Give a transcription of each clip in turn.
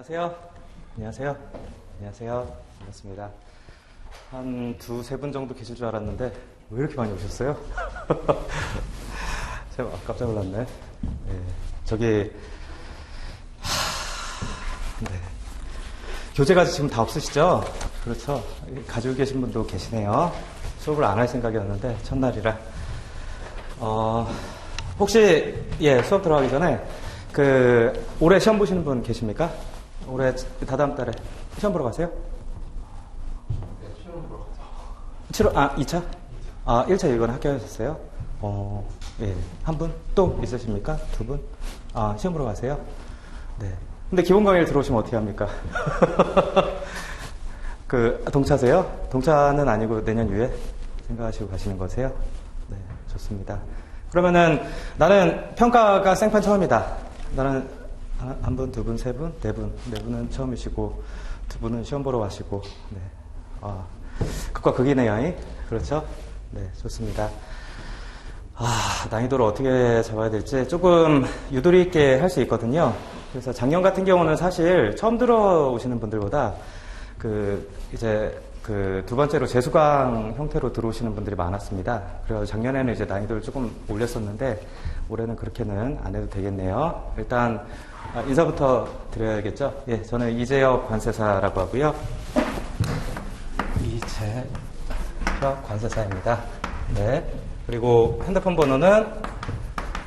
안녕하세요. 안녕하세요. 안녕하세요. 반갑습니다. 한 두세 분 정도 계실 줄 알았는데 왜 이렇게 많이 오셨어요? 제가 깜짝 놀랐네. 네, 저기 네. 교재까지 지금 다 없으시죠? 그렇죠. 가지고 계신 분도 계시네요. 수업을 안 할 생각이었는데 첫날이라. 혹시 수업 들어가기 전에 올해 시험 보시는 분 계십니까? 올해 다다음 달에 시험 보러 가세요? 네, 시험 보러 가죠. 2차? 1차 이건 합격하셨어요? 예. 한 분? 또 있으십니까? 두 분? 시험 보러 가세요? 네. 근데 기본 강의를 들어오시면 어떻게 합니까? 동차세요? 동차는 아니고 내년 유예 생각하시고 가시는 거세요? 네, 좋습니다. 그러면은 나는 평가가 생판 처음이다. 나는 한 분, 두 분, 세 분, 네 분. 네 분은 처음이시고 두 분은 시험 보러 가시고 네. 극과 극이네요. 그렇죠? 네, 좋습니다. 난이도를 어떻게 잡아야 될지 조금 유도리 있게 할 수 있거든요. 그래서 작년 같은 경우는 사실 처음 들어오시는 분들보다 두 번째로 재수강 형태로 들어오시는 분들이 많았습니다. 그래서 작년에는 이제 난이도를 조금 올렸었는데 올해는 그렇게는 안 해도 되겠네요. 일단 인사부터 드려야겠죠? 예, 저는 이재혁 관세사라고 하고요. 이재혁 관세사입니다. 네. 그리고 핸드폰 번호는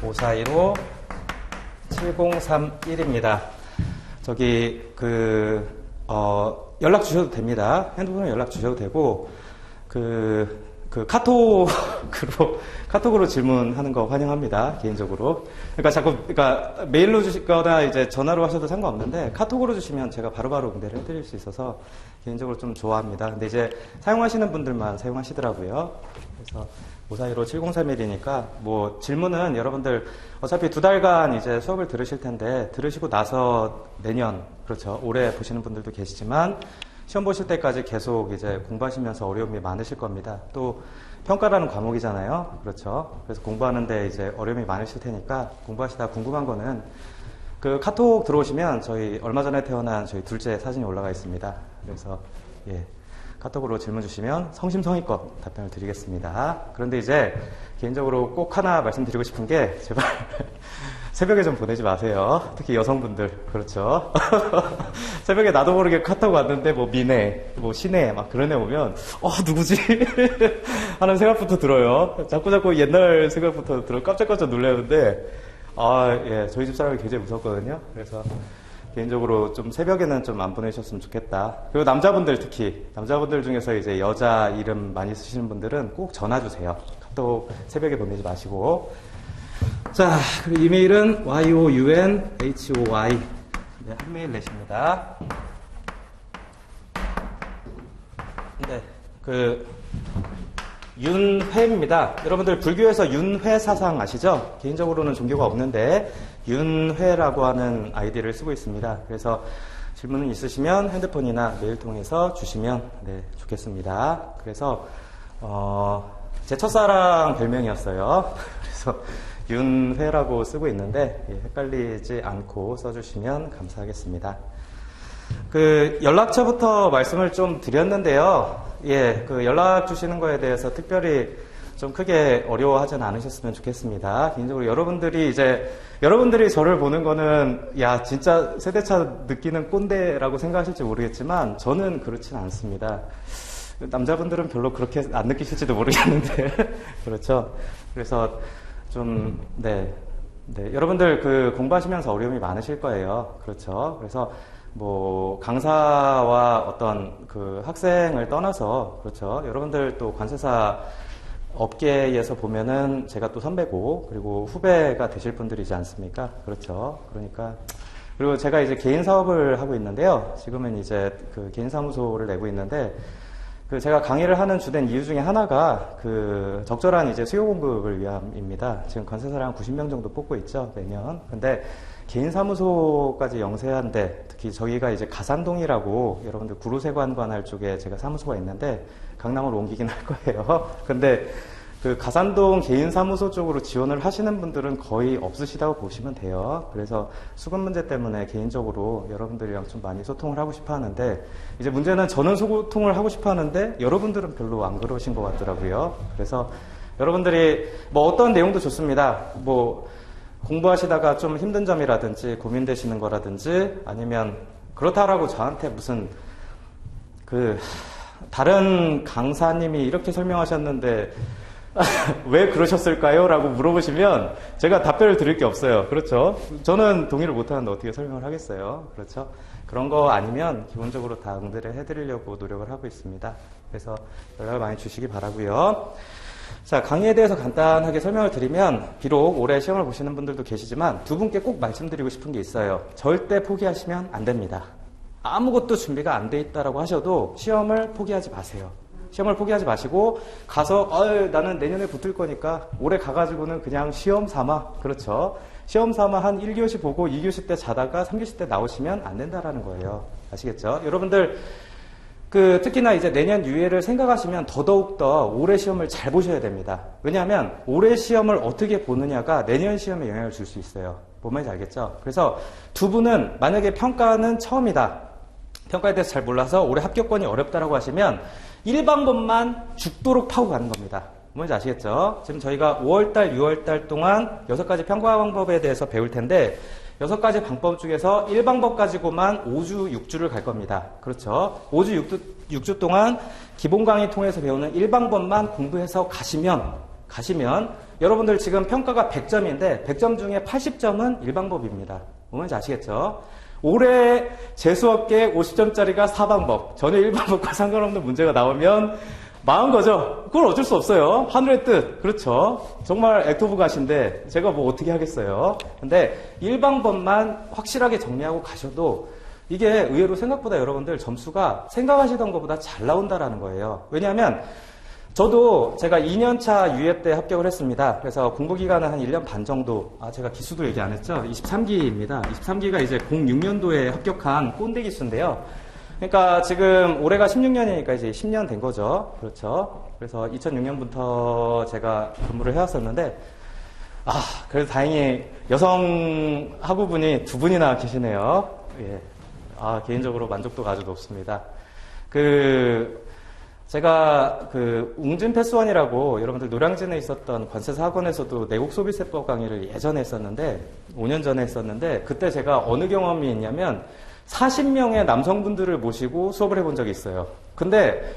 5415-7031입니다. 연락 주셔도 됩니다. 핸드폰으로 연락 주셔도 되고, 카톡으로 질문하는 거 환영합니다. 개인적으로. 그러니까 메일로 주시거나 이제 전화로 하셔도 상관없는데, 카톡으로 주시면 제가 바로바로 응대를 해드릴 수 있어서 개인적으로 좀 좋아합니다. 근데 이제 사용하시는 분들만 사용하시더라고요. 그래서 5415-7031이니까, 질문은 여러분들 어차피 2달간 이제 수업을 들으실 텐데, 들으시고 나서 내년, 그렇죠. 올해 보시는 분들도 계시지만, 시험 보실 때까지 계속 이제 공부하시면서 어려움이 많으실 겁니다. 또, 평가라는 과목이잖아요. 그렇죠. 그래서 공부하는데 이제 어려움이 많으실 테니까, 공부하시다 궁금한 거는, 카톡 들어오시면 저희 얼마 전에 태어난 저희 둘째 사진이 올라가 있습니다. 그래서, 카톡으로 질문 주시면 성심성의껏 답변을 드리겠습니다. 그런데 이제 개인적으로 꼭 하나 말씀드리고 싶은 게 제발 새벽에 좀 보내지 마세요. 특히 여성분들. 그렇죠. 새벽에 나도 모르게 카톡 왔는데 미네, 신혜 막 그런 애 오면 누구지? 하는 생각부터 들어요. 자꾸 옛날 생각부터 들어 깜짝깜짝 놀라는데 저희 집 사람이 굉장히 무섭거든요. 그래서 개인적으로 좀 새벽에는 좀 안 보내셨으면 좋겠다. 그리고 남자분들 중에서 이제 여자 이름 많이 쓰시는 분들은 꼭 전화 주세요. 또 새벽에 보내지 마시고. 자, 그리고 이메일은 younhoy. 네, 한 메일 내십니다. 네, 윤회입니다. 여러분들 불교에서 윤회 사상 아시죠? 개인적으로는 종교가 없는데 윤회라고 하는 아이디를 쓰고 있습니다. 그래서 질문은 있으시면 핸드폰이나 메일 통해서 주시면 좋겠습니다. 그래서 제 첫사랑 별명이었어요. 그래서 윤회라고 쓰고 있는데 헷갈리지 않고 써주시면 감사하겠습니다. 연락처부터 말씀을 좀 드렸는데요. 연락 주시는 거에 대해서 특별히 좀 크게 어려워하진 않으셨으면 좋겠습니다. 개인적으로 여러분들이 저를 보는 거는, 진짜 세대차 느끼는 꼰대라고 생각하실지 모르겠지만, 저는 그렇진 않습니다. 남자분들은 별로 그렇게 안 느끼실지도 모르겠는데, 그렇죠. 그래서 여러분들 공부하시면서 어려움이 많으실 거예요. 그렇죠. 그래서 강사와 어떤 학생을 떠나서, 그렇죠. 여러분들 또 관세사 업계에서 보면은 제가 또 선배고, 그리고 후배가 되실 분들이지 않습니까? 그렇죠. 그리고 제가 이제 개인 사업을 하고 있는데요. 지금은 이제 개인 사무소를 내고 있는데, 제가 강의를 하는 주된 이유 중에 하나가 적절한 이제 수요 공급을 위함입니다. 지금 관세사를 한 90명 정도 뽑고 있죠, 매년. 근데 개인 사무소까지 영세한데, 특히 저희가 이제 가산동이라고 여러분들 구로세관 관할 쪽에 제가 사무소가 있는데 강남으로 옮기긴 할 거예요. 근데 그 가산동 개인사무소 쪽으로 지원을 하시는 분들은 거의 없으시다고 보시면 돼요. 그래서 수급 문제 때문에 개인적으로 여러분들이랑 좀 많이 소통을 하고 싶어 하는데, 이제 문제는 저는 소통을 하고 싶어 하는데 여러분들은 별로 안 그러신 것 같더라고요. 그래서 여러분들이 뭐 어떤 내용도 좋습니다. 뭐 공부하시다가 좀 힘든 점이라든지 고민되시는 거라든지, 아니면 그렇다라고 저한테 무슨 다른 강사님이 이렇게 설명하셨는데 왜 그러셨을까요? 라고 물어보시면 제가 답변을 드릴 게 없어요. 그렇죠? 저는 동의를 못하는데 어떻게 설명을 하겠어요? 그렇죠? 그런 거 아니면 기본적으로 다 응대를 해드리려고 노력을 하고 있습니다. 그래서 연락을 많이 주시기 바라고요. 자, 강의에 대해서 간단하게 설명을 드리면, 비록 올해 시험을 보시는 분들도 계시지만 두 분께 꼭 말씀드리고 싶은 게 있어요. 절대 포기하시면 안 됩니다. 아무것도 준비가 안 돼 있다라고 하셔도 시험을 포기하지 마세요. 시험을 포기하지 마시고 가서 나는 내년에 붙을 거니까 올해 가가지고는 그냥 시험 삼아, 그렇죠? 시험 삼아 한 1교시 보고 2교시 때 자다가 3교시 때 나오시면 안 된다라는 거예요. 아시겠죠? 여러분들 특히나 이제 내년 유예를 생각하시면 더더욱더 올해 시험을 잘 보셔야 됩니다. 왜냐하면 올해 시험을 어떻게 보느냐가 내년 시험에 영향을 줄 수 있어요. 뭔 말인지 알겠죠? 그래서 두 분은 만약에 평가는 처음이다, 평가에 대해서 잘 몰라서 올해 합격권이 어렵다라고 하시면 1방법만 죽도록 파고 가는 겁니다. 뭔지 아시겠죠? 지금 저희가 5월달, 6월달 동안 6가지 평가 방법에 대해서 배울 텐데 6가지 방법 중에서 1방법 가지고만 5주, 6주를 갈 겁니다. 그렇죠? 5주, 6주 동안 기본 강의 통해서 배우는 1방법만 공부해서 가시면 여러분들 지금 평가가 100점인데 100점 중에 80점은 1방법입니다. 뭔지 아시겠죠? 올해 재수없게 50점짜리가 4방법, 전혀 1방법과 상관없는 문제가 나오면 망한 거죠. 그걸 어쩔 수 없어요. 하늘의 뜻. 그렇죠. 정말 액트 오브 갓인데 제가 뭐 어떻게 하겠어요. 근데 1방법만 확실하게 정리하고 가셔도 이게 의외로 생각보다 여러분들 점수가 생각하시던 것보다 잘 나온다라는 거예요. 왜냐하면 저도 제가 2년차 유예 때 합격을 했습니다. 그래서 공부기간은 한 1년 반 정도, 제가 기수도 얘기 안 했죠? 23기입니다. 23기가 이제 06년도에 합격한 꼰대 기수인데요. 그러니까 지금 올해가 16년이니까 이제 10년 된 거죠. 그렇죠. 그래서 2006년부터 제가 근무를 해왔었는데, 그래도 다행히 여성 학우분이 2분이나 계시네요. 예. 개인적으로 만족도가 아주 높습니다. 제가 웅진 패스원이라고 여러분들 노량진에 있었던 관세사 학원에서도 내국 소비세법 강의를 예전에 했었는데, 5년 전에 했었는데, 그때 제가 어느 경험이 있냐면 40명의 남성분들을 모시고 수업을 해본 적이 있어요. 근데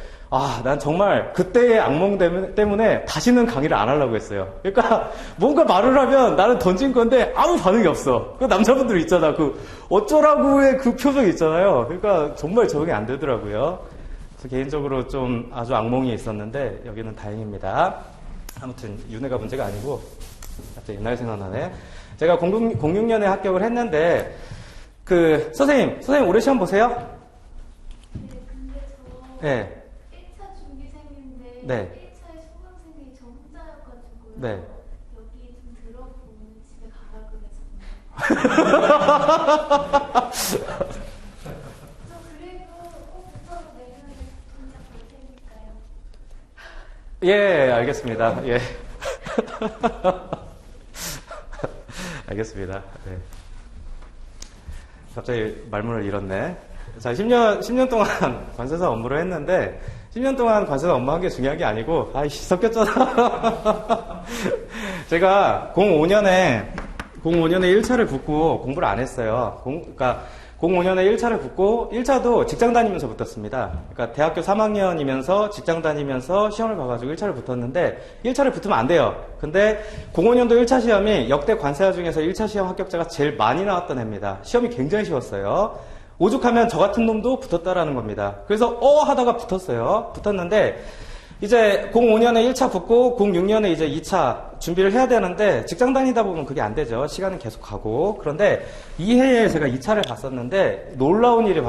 난 정말 그때의 악몽 때문에 다시는 강의를 안 하려고 했어요. 그러니까 뭔가 말을 하면 나는 던진 건데 아무 반응이 없어. 그 남자분들 있잖아. 어쩌라고의 그 표정 있잖아요. 그러니까 정말 적응이 안 되더라고요. 그래서 개인적으로 좀 아주 악몽이 있었는데 여기는 다행입니다. 아무튼 윤회가 문제가 아니고 갑자기 옛날 생각나네. 제가 06년에 합격을 했는데 선생님 올해 시험 보세요? 네, 근데 저 네. 1차 준비생인데 네. 1차에 수강생이 저 혼자여가지고요. 네. 여기 좀 들어보면 집에 가라 그랬어요. 저 그리고 꼭 붙어서 내년에 동작 볼 테니까요. 예, 알겠습니다. 예. 알겠습니다. 네. 갑자기 말문을 잃었네. 자, 10년 동안 관세사 업무를 했는데, 10년 동안 관세사 업무한 게 중요한 게 아니고, 섞였잖아. 제가 05년에 1차를 붙고 공부를 안 했어요. 그러니까 05년에 1차를 붙고 1차도 직장 다니면서 붙었습니다. 그러니까 대학교 3학년이면서 직장 다니면서 시험을 봐가지고 1차를 붙었는데 1차를 붙으면 안 돼요. 근데 05년도 1차 시험이 역대 관세사 중에서 1차 시험 합격자가 제일 많이 나왔던 해입니다. 시험이 굉장히 쉬웠어요. 오죽하면 저 같은 놈도 붙었다라는 겁니다. 그래서 하다가 붙었는데 이제 05년에 1차 붙고 06년에 이제 2차 준비를 해야 되는데 직장 다니다 보면 그게 안 되죠. 시간은 계속 가고. 그런데 이 해에 제가 2차를 봤었는데 놀라운 일이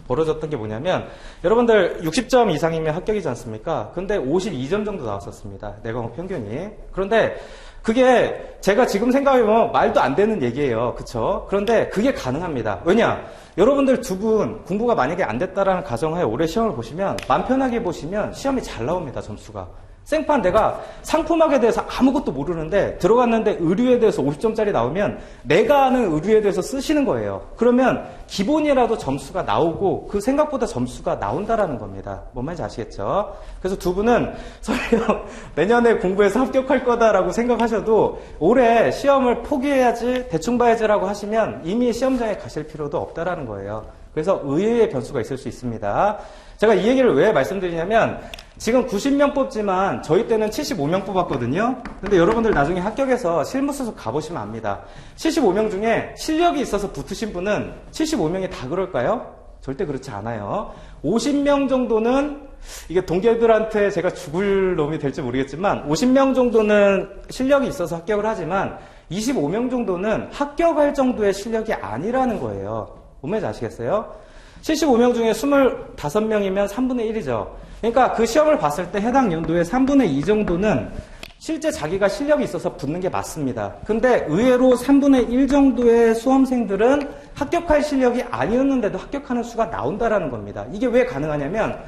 벌어졌던 게 뭐냐면 여러분들 60점 이상이면 합격이지 않습니까? 근데 52점 정도 나왔었습니다. 내 과목 평균이. 그런데 그게 제가 지금 생각해보면 말도 안 되는 얘기예요. 그쵸? 그런데 그게 가능합니다. 왜냐? 여러분들 두 분 공부가 만약에 안 됐다라는 가정하에 올해 시험을 보시면 맘 편하게 보시면 시험이 잘 나옵니다. 점수가. 생판 내가 상품학에 대해서 아무것도 모르는데 들어갔는데 의류에 대해서 50점짜리 나오면 내가 아는 의류에 대해서 쓰시는 거예요. 그러면 기본이라도 점수가 나오고 그 생각보다 점수가 나온다라는 겁니다. 뭔 말인지 아시겠죠? 그래서 두 분은 설령 내년에 공부해서 합격할 거다라고 생각하셔도 올해 시험을 포기해야지 대충 봐야지라고 하시면 이미 시험장에 가실 필요도 없다라는 거예요. 그래서 의외의 변수가 있을 수 있습니다. 제가 이 얘기를 왜 말씀드리냐면 지금 90명 뽑지만 저희 때는 75명 뽑았거든요. 근데 여러분들 나중에 합격해서 실무수석 가보시면 압니다. 75명 중에 실력이 있어서 붙으신 분은 75명이 다 그럴까요? 절대 그렇지 않아요. 50명 정도는 이게 동기들한테 제가 죽을 놈이 될지 모르겠지만 50명 정도는 실력이 있어서 합격을 하지만 25명 정도는 합격할 정도의 실력이 아니라는 거예요. 뭔 말인지 아시겠어요? 75명 중에 25명이면 3분의 1이죠. 그러니까 그 시험을 봤을 때 해당 연도의 3분의 2 정도는 실제 자기가 실력이 있어서 붙는 게 맞습니다. 근데 의외로 3분의 1 정도의 수험생들은 합격할 실력이 아니었는데도 합격하는 수가 나온다라는 겁니다. 이게 왜 가능하냐면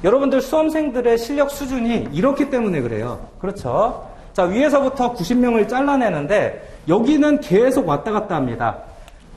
여러분들 수험생들의 실력 수준이 이렇기 때문에 그래요. 그렇죠? 자, 위에서부터 90명을 잘라내는데 여기는 계속 왔다 갔다 합니다.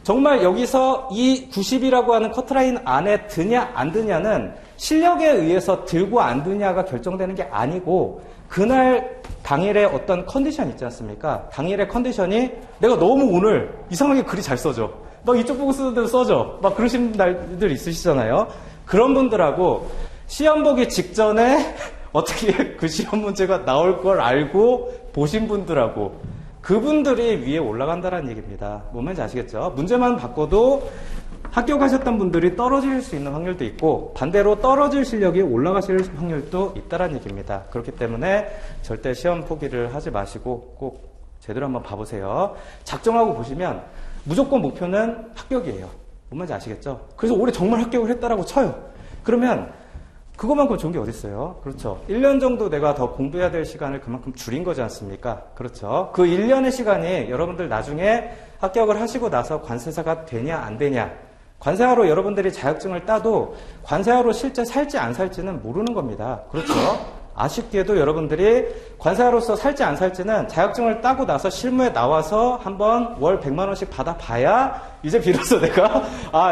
정말 여기서 이 90이라고 하는 커트라인 안에 드냐 안 드냐는 실력에 의해서 들고 안 드냐가 결정되는 게 아니고 그날 당일의 어떤 컨디션 있지 않습니까? 당일의 컨디션이 내가 너무 오늘 이상하게 글이 잘 써져. 막 이쪽 보고 쓰는 대로 써져. 막 그러신 날들 있으시잖아요. 그런 분들하고 시험 보기 직전에 어떻게 그 시험 문제가 나올 걸 알고 보신 분들하고 그분들이 위에 올라간다는 얘기입니다. 뭔 말인지 아시겠죠? 문제만 바꿔도 합격하셨던 분들이 떨어질 수 있는 확률도 있고 반대로 떨어질 실력이 올라가실 확률도 있다는 얘기입니다. 그렇기 때문에 절대 시험 포기를 하지 마시고 꼭 제대로 한번 봐보세요. 작정하고 보시면 무조건 목표는 합격이에요. 뭔 말인지 아시겠죠? 그래서 올해 정말 합격을 했다라고 쳐요. 그러면 그것만큼 좋은 게 어딨어요? 그렇죠. 1년 정도 내가 더 공부해야 될 시간을 그만큼 줄인 거지 않습니까? 그렇죠. 그 1년의 시간이 여러분들 나중에 합격을 하시고 나서 관세사가 되냐 안 되냐 관세하로 여러분들이 자격증을 따도 관세하로 실제 살지 안 살지는 모르는 겁니다. 그렇죠. 아쉽게도 여러분들이 관세하로서 살지 안 살지는 자격증을 따고 나서 실무에 나와서 한번 월 100만 원씩 받아봐야 이제 비로소 내가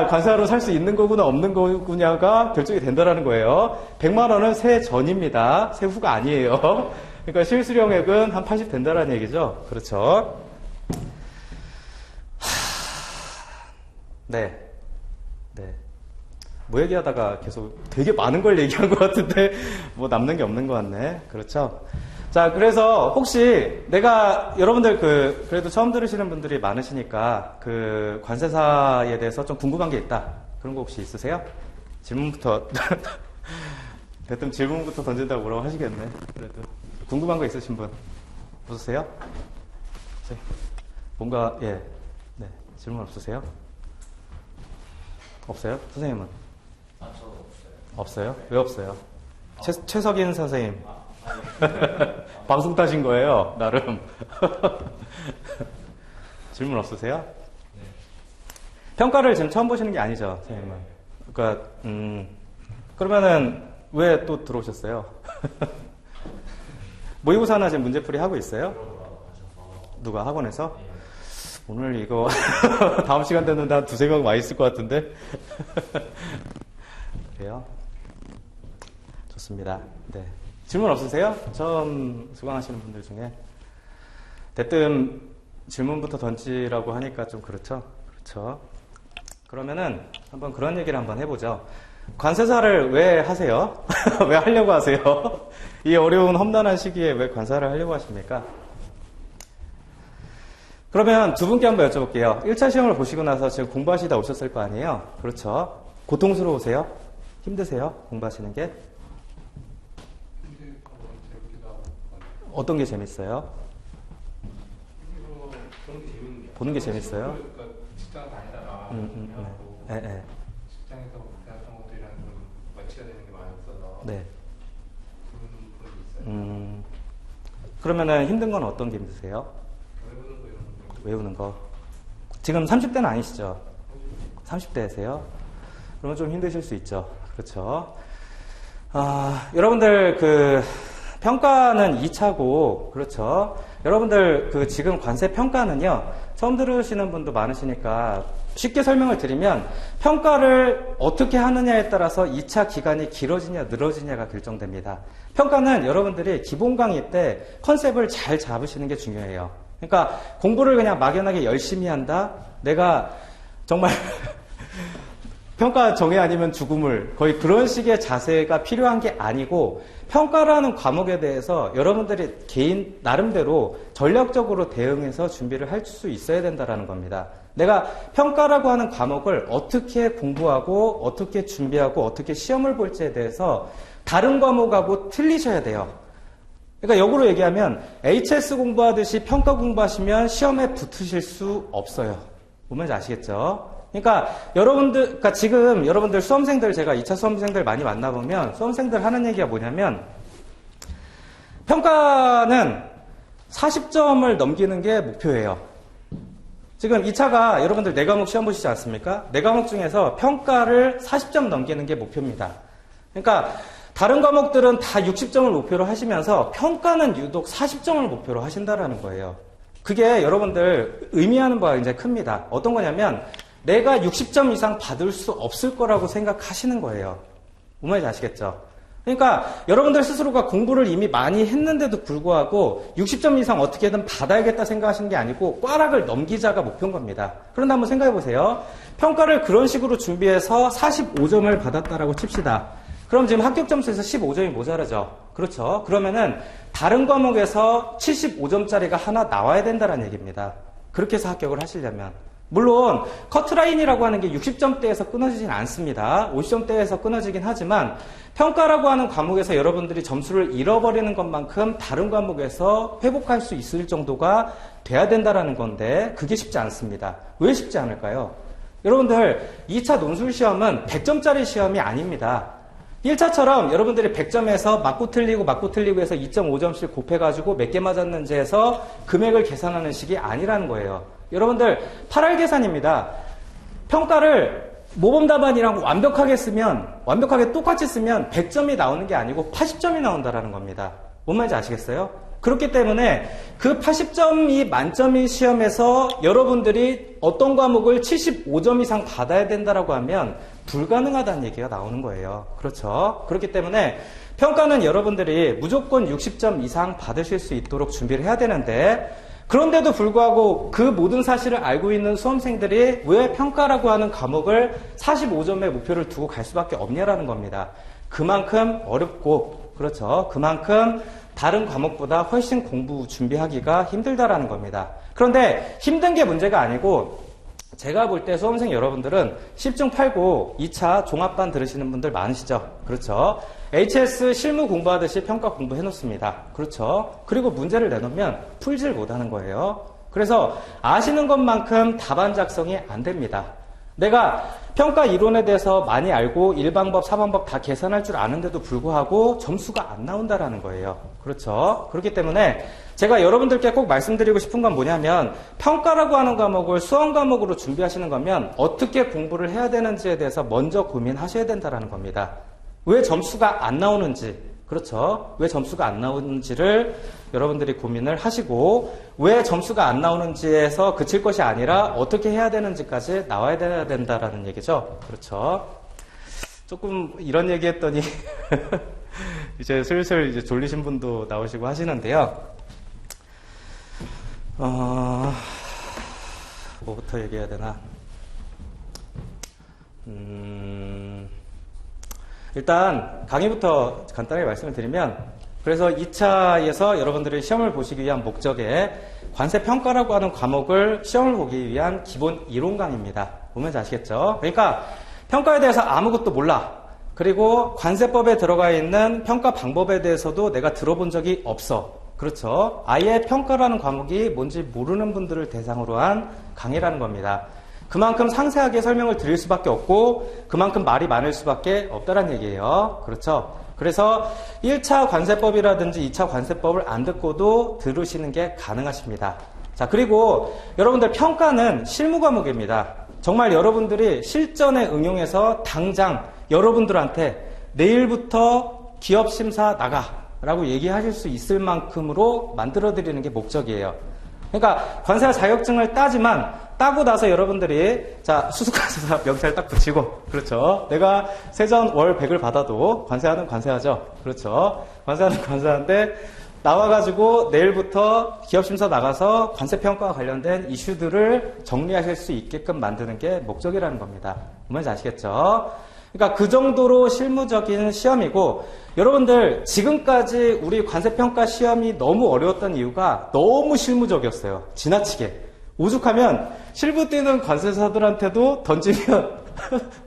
관세하로 살 수 있는 거구나 없는 거구냐가 결정이 된다는 거예요. 100만 원은 세 전입니다. 세 후가 아니에요. 그러니까 실수령액은 한 80 된다는 얘기죠. 그렇죠. 네. 뭐 얘기하다가 계속 되게 많은 걸 얘기한 것 같은데 뭐 남는 게 없는 것 같네. 그렇죠. 자, 그래서 혹시 내가 여러분들 그래도 처음 들으시는 분들이 많으시니까 그 관세사에 대해서 좀 궁금한 게 있다. 그런 거 혹시 있으세요? 질문부터 대뜸 질문부터 던진다고 뭐라고 하시겠네. 그래도 궁금한 거 있으신 분 없으세요? 뭔가 질문 없으세요? 없어요? 선생님은? 저도 없어요. 없어요? 왜 없어요? 최석인 선생님. 방송 타신 거예요, 나름. 질문 없으세요? 네. 평가를 지금 처음 보시는 게 아니죠, 선생님은. 그러니까, 그러면은 왜 또 들어오셨어요? 모의고사나 지금 문제풀이 하고 있어요? 누가 학원에서? 네. 오늘 이거 다음 시간 됐는데 한 두세 명 와 있을 것 같은데. 그래요? 좋습니다. 네. 질문 없으세요? 처음 수강하시는 분들 중에. 대뜸 질문부터 던지라고 하니까 좀 그렇죠? 그렇죠. 그러면은 한번 그런 얘기를 한번 해보죠. 관세사를 왜 하세요? 왜 하려고 하세요? 이 어려운 험난한 시기에 왜 관세사를 하려고 하십니까? 그러면 두 분께 한번 여쭤볼게요. 1차 시험을 보시고 나서 지금 공부하시다 오셨을 거 아니에요? 그렇죠. 고통스러우세요? 힘드세요? 공부하시는 게? 어떤 게 재밌어요? 보는 게 재밌어요? 직장 다니다가 네. 직장에서 배웠던 것들이랑 좀 마취가 되는 게 많이 없어서 네. 그런 게 있어요. 그러면은 힘든 건 어떤 게 힘드세요? 외우는 거 이런 거. 외우는 거. 지금 30대는 아니시죠? 30대세요? 그러면 좀 힘드실 수 있죠. 그렇죠. 여러분들 평가는 2차고, 그렇죠. 여러분들, 지금 관세 평가는요, 처음 들으시는 분도 많으시니까, 쉽게 설명을 드리면, 평가를 어떻게 하느냐에 따라서 2차 기간이 길어지냐, 늘어지냐가 결정됩니다. 평가는 여러분들이 기본 강의 때 컨셉을 잘 잡으시는 게 중요해요. 그러니까, 공부를 그냥 막연하게 열심히 한다? 내가 정말, 평가 정해 아니면 죽음을 거의 그런 식의 자세가 필요한 게 아니고 평가라는 과목에 대해서 여러분들이 개인 나름대로 전략적으로 대응해서 준비를 할 수 있어야 된다는 겁니다. 내가 평가라고 하는 과목을 어떻게 공부하고 어떻게 준비하고 어떻게 시험을 볼지에 대해서 다른 과목하고 틀리셔야 돼요. 그러니까 역으로 얘기하면 HS 공부하듯이 평가 공부하시면 시험에 붙으실 수 없어요. 뭔지 아시겠죠? 그러니까 그러니까 지금 여러분들 수험생들 제가 2차 수험생들 많이 만나보면 수험생들 하는 얘기가 뭐냐면 평가는 40점을 넘기는 게 목표예요. 지금 2차가 여러분들 4과목 시험 보시지 않습니까? 4과목 중에서 평가를 40점 넘기는 게 목표입니다. 그러니까 다른 과목들은 다 60점을 목표로 하시면서 평가는 유독 40점을 목표로 하신다라는 거예요. 그게 여러분들 의미하는 바가 굉장히 큽니다. 어떤 거냐면 내가 60점 이상 받을 수 없을 거라고 생각하시는 거예요. 뭔 말인지 아시겠죠? 그러니까 여러분들 스스로가 공부를 이미 많이 했는데도 불구하고 60점 이상 어떻게든 받아야겠다 생각하시는 게 아니고 꽈락을 넘기자가 목표인 겁니다. 그런데 한번 생각해 보세요. 평가를 그런 식으로 준비해서 45점을 받았다라고 칩시다. 그럼 지금 합격 점수에서 15점이 모자라죠. 그렇죠. 그러면은 다른 과목에서 75점짜리가 하나 나와야 된다는 얘기입니다. 그렇게 해서 합격을 하시려면. 물론 커트라인이라고 하는 게 60점대에서 끊어지진 않습니다. 50점대에서 끊어지긴 하지만 평가라고 하는 과목에서 여러분들이 점수를 잃어버리는 것만큼 다른 과목에서 회복할 수 있을 정도가 돼야 된다는 건데 그게 쉽지 않습니다. 왜 쉽지 않을까요? 여러분들 2차 논술 시험은 100점짜리 시험이 아닙니다. 1차처럼 여러분들이 100점에서 맞고 틀리고 해서 2.5점씩 곱해가지고 몇 개 맞았는지 해서 금액을 계산하는 식이 아니라는 거예요. 여러분들 8할 계산입니다. 평가를 모범 답안이랑 완벽하게 똑같이 쓰면 100점이 나오는 게 아니고 80점이 나온다는 겁니다. 뭔 말인지 아시겠어요? 그렇기 때문에 그 80점이 만점인 시험에서 여러분들이 어떤 과목을 75점 이상 받아야 된다라고 하면 불가능하다는 얘기가 나오는 거예요. 그렇죠? 그렇기 때문에 평가는 여러분들이 무조건 60점 이상 받으실 수 있도록 준비를 해야 되는데 그런데도 불구하고 그 모든 사실을 알고 있는 수험생들이 왜 평가라고 하는 과목을 45점의 목표를 두고 갈 수밖에 없냐라는 겁니다. 그만큼 어렵고 그렇죠. 그만큼 다른 과목보다 훨씬 공부 준비하기가 힘들다라는 겁니다. 그런데 힘든 게 문제가 아니고 제가 볼 때 수험생 여러분들은 10중 8구 2차 종합반 들으시는 분들 많으시죠? 그렇죠. HS 실무 공부하듯이 평가 공부해 놓습니다. 그렇죠. 그리고 문제를 내놓으면 풀질 못하는 거예요. 그래서 아시는 것만큼 답안 작성이 안 됩니다. 내가 평가 이론에 대해서 많이 알고 1방법, 4방법 다 계산할 줄 아는데도 불구하고 점수가 안 나온다라는 거예요. 그렇죠. 그렇기 때문에 제가 여러분들께 꼭 말씀드리고 싶은 건 뭐냐면 평가라고 하는 과목을 수험 과목으로 준비하시는 거면 어떻게 공부를 해야 되는지에 대해서 먼저 고민하셔야 된다는 겁니다. 왜 점수가 안 나오는지, 그렇죠. 왜 점수가 안 나오는지를 여러분들이 고민을 하시고 왜 점수가 안 나오는지에서 그칠 것이 아니라 어떻게 해야 되는지까지 나와야 된다라는 얘기죠. 그렇죠. 조금 이런 얘기 했더니 이제 슬슬 이제 졸리신 분도 나오시고 하시는데요. 뭐부터 얘기해야 되나? 일단 강의부터 간단하게 말씀을 드리면 그래서 2차에서 여러분들이 시험을 보시기 위한 목적에 관세평가라고 하는 과목을 시험을 보기 위한 기본 이론 강의입니다. 보면서 아시겠죠? 그러니까 평가에 대해서 아무것도 몰라. 그리고 관세법에 들어가 있는 평가 방법에 대해서도 내가 들어본 적이 없어. 그렇죠? 아예 평가라는 과목이 뭔지 모르는 분들을 대상으로 한 강의라는 겁니다. 그만큼 상세하게 설명을 드릴 수밖에 없고 그만큼 말이 많을 수밖에 없다는 얘기예요. 그렇죠? 그래서 1차 관세법이라든지 2차 관세법을 안 듣고도 들으시는 게 가능하십니다. 자, 그리고 여러분들 평가는 실무 과목입니다. 정말 여러분들이 실전에 응용해서 당장 여러분들한테 내일부터 기업 심사 나가. 라고 얘기하실 수 있을 만큼으로 만들어드리는 게 목적이에요. 그러니까 관세와 자격증을 따고 나서 여러분들이 자 수수관세사 명찰 딱 붙이고 그렇죠. 내가 세전 월 100을 받아도 관세하는 관세하죠. 그렇죠. 관세하는 관세하는데 나와가지고 내일부터 기업심사 나가서 관세평가와 관련된 이슈들을 정리하실 수 있게끔 만드는 게 목적이라는 겁니다. 뭔지 아시겠죠? 그러니까 그 정도로 실무적인 시험이고 여러분들 지금까지 우리 관세평가 시험이 너무 어려웠던 이유가 너무 실무적이었어요. 지나치게. 오죽하면 실무 뛰는 관세사들한테도 던지면